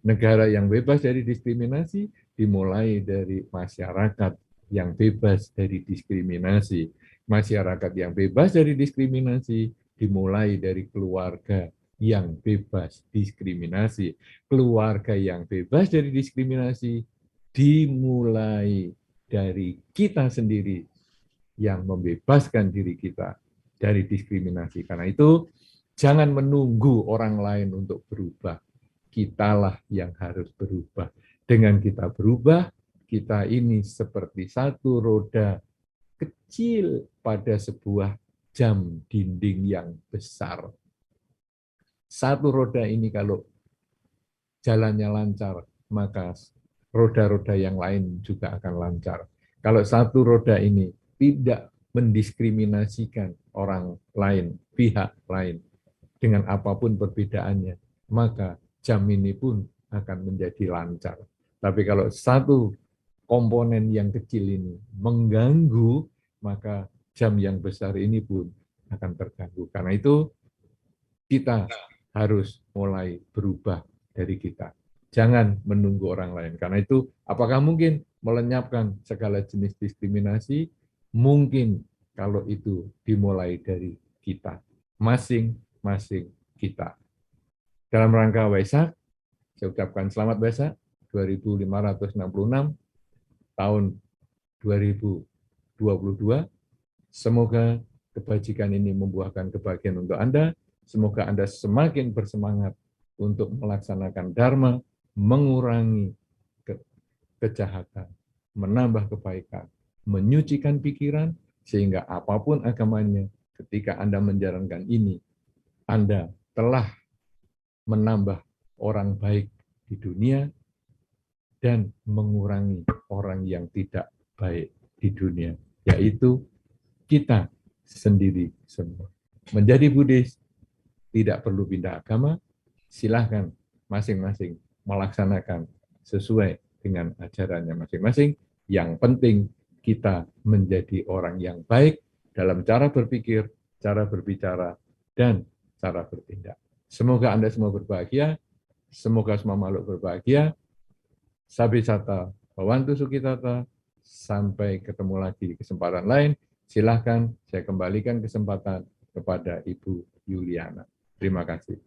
Negara yang bebas dari diskriminasi dimulai dari masyarakat yang bebas dari diskriminasi. Masyarakat yang bebas dari diskriminasi dimulai dari keluarga yang bebas diskriminasi. Keluarga yang bebas dari diskriminasi dimulai dari kita sendiri yang membebaskan diri kita dari diskriminasi. Karena itu, jangan menunggu orang lain untuk berubah. Kitalah yang harus berubah. Dengan kita berubah, kita ini seperti satu roda kecil pada sebuah jam dinding yang besar. Satu roda ini kalau jalannya lancar, maka roda-roda yang lain juga akan lancar. Kalau satu roda ini tidak mendiskriminasikan orang lain, pihak lain, dengan apapun perbedaannya, maka jam ini pun akan menjadi lancar. Tapi kalau satu komponen yang kecil ini mengganggu, maka jam yang besar ini pun akan terganggu. Karena itu, kita harus mulai berubah dari kita. Jangan menunggu orang lain. Karena itu, apakah mungkin melenyapkan segala jenis diskriminasi? Mungkin kalau itu dimulai dari kita. Masing-masing kita. Dalam rangka Waisak, saya ucapkan selamat Waisak 2566 tahun 2022. Semoga kebajikan ini membuahkan kebahagiaan untuk Anda. Semoga Anda semakin bersemangat untuk melaksanakan Dharma, mengurangi kejahatan, menambah kebaikan, menyucikan pikiran, sehingga apapun agamanya, ketika Anda menjalankan ini, Anda telah menambah orang baik di dunia dan mengurangi orang yang tidak baik di dunia, yaitu kita sendiri semua. Menjadi Buddhis tidak perlu pindah agama, silahkan masing-masing melaksanakan sesuai dengan ajarannya masing-masing. Yang penting kita menjadi orang yang baik dalam cara berpikir, cara berbicara, dan cara bertindak. Semoga Anda semua berbahagia, semoga semua makhluk berbahagia. Sabisata Bhavantu Sukhitata, sampai ketemu lagi di kesempatan lain. Silahkan saya kembalikan kesempatan kepada Ibu Yuliana. Terima kasih.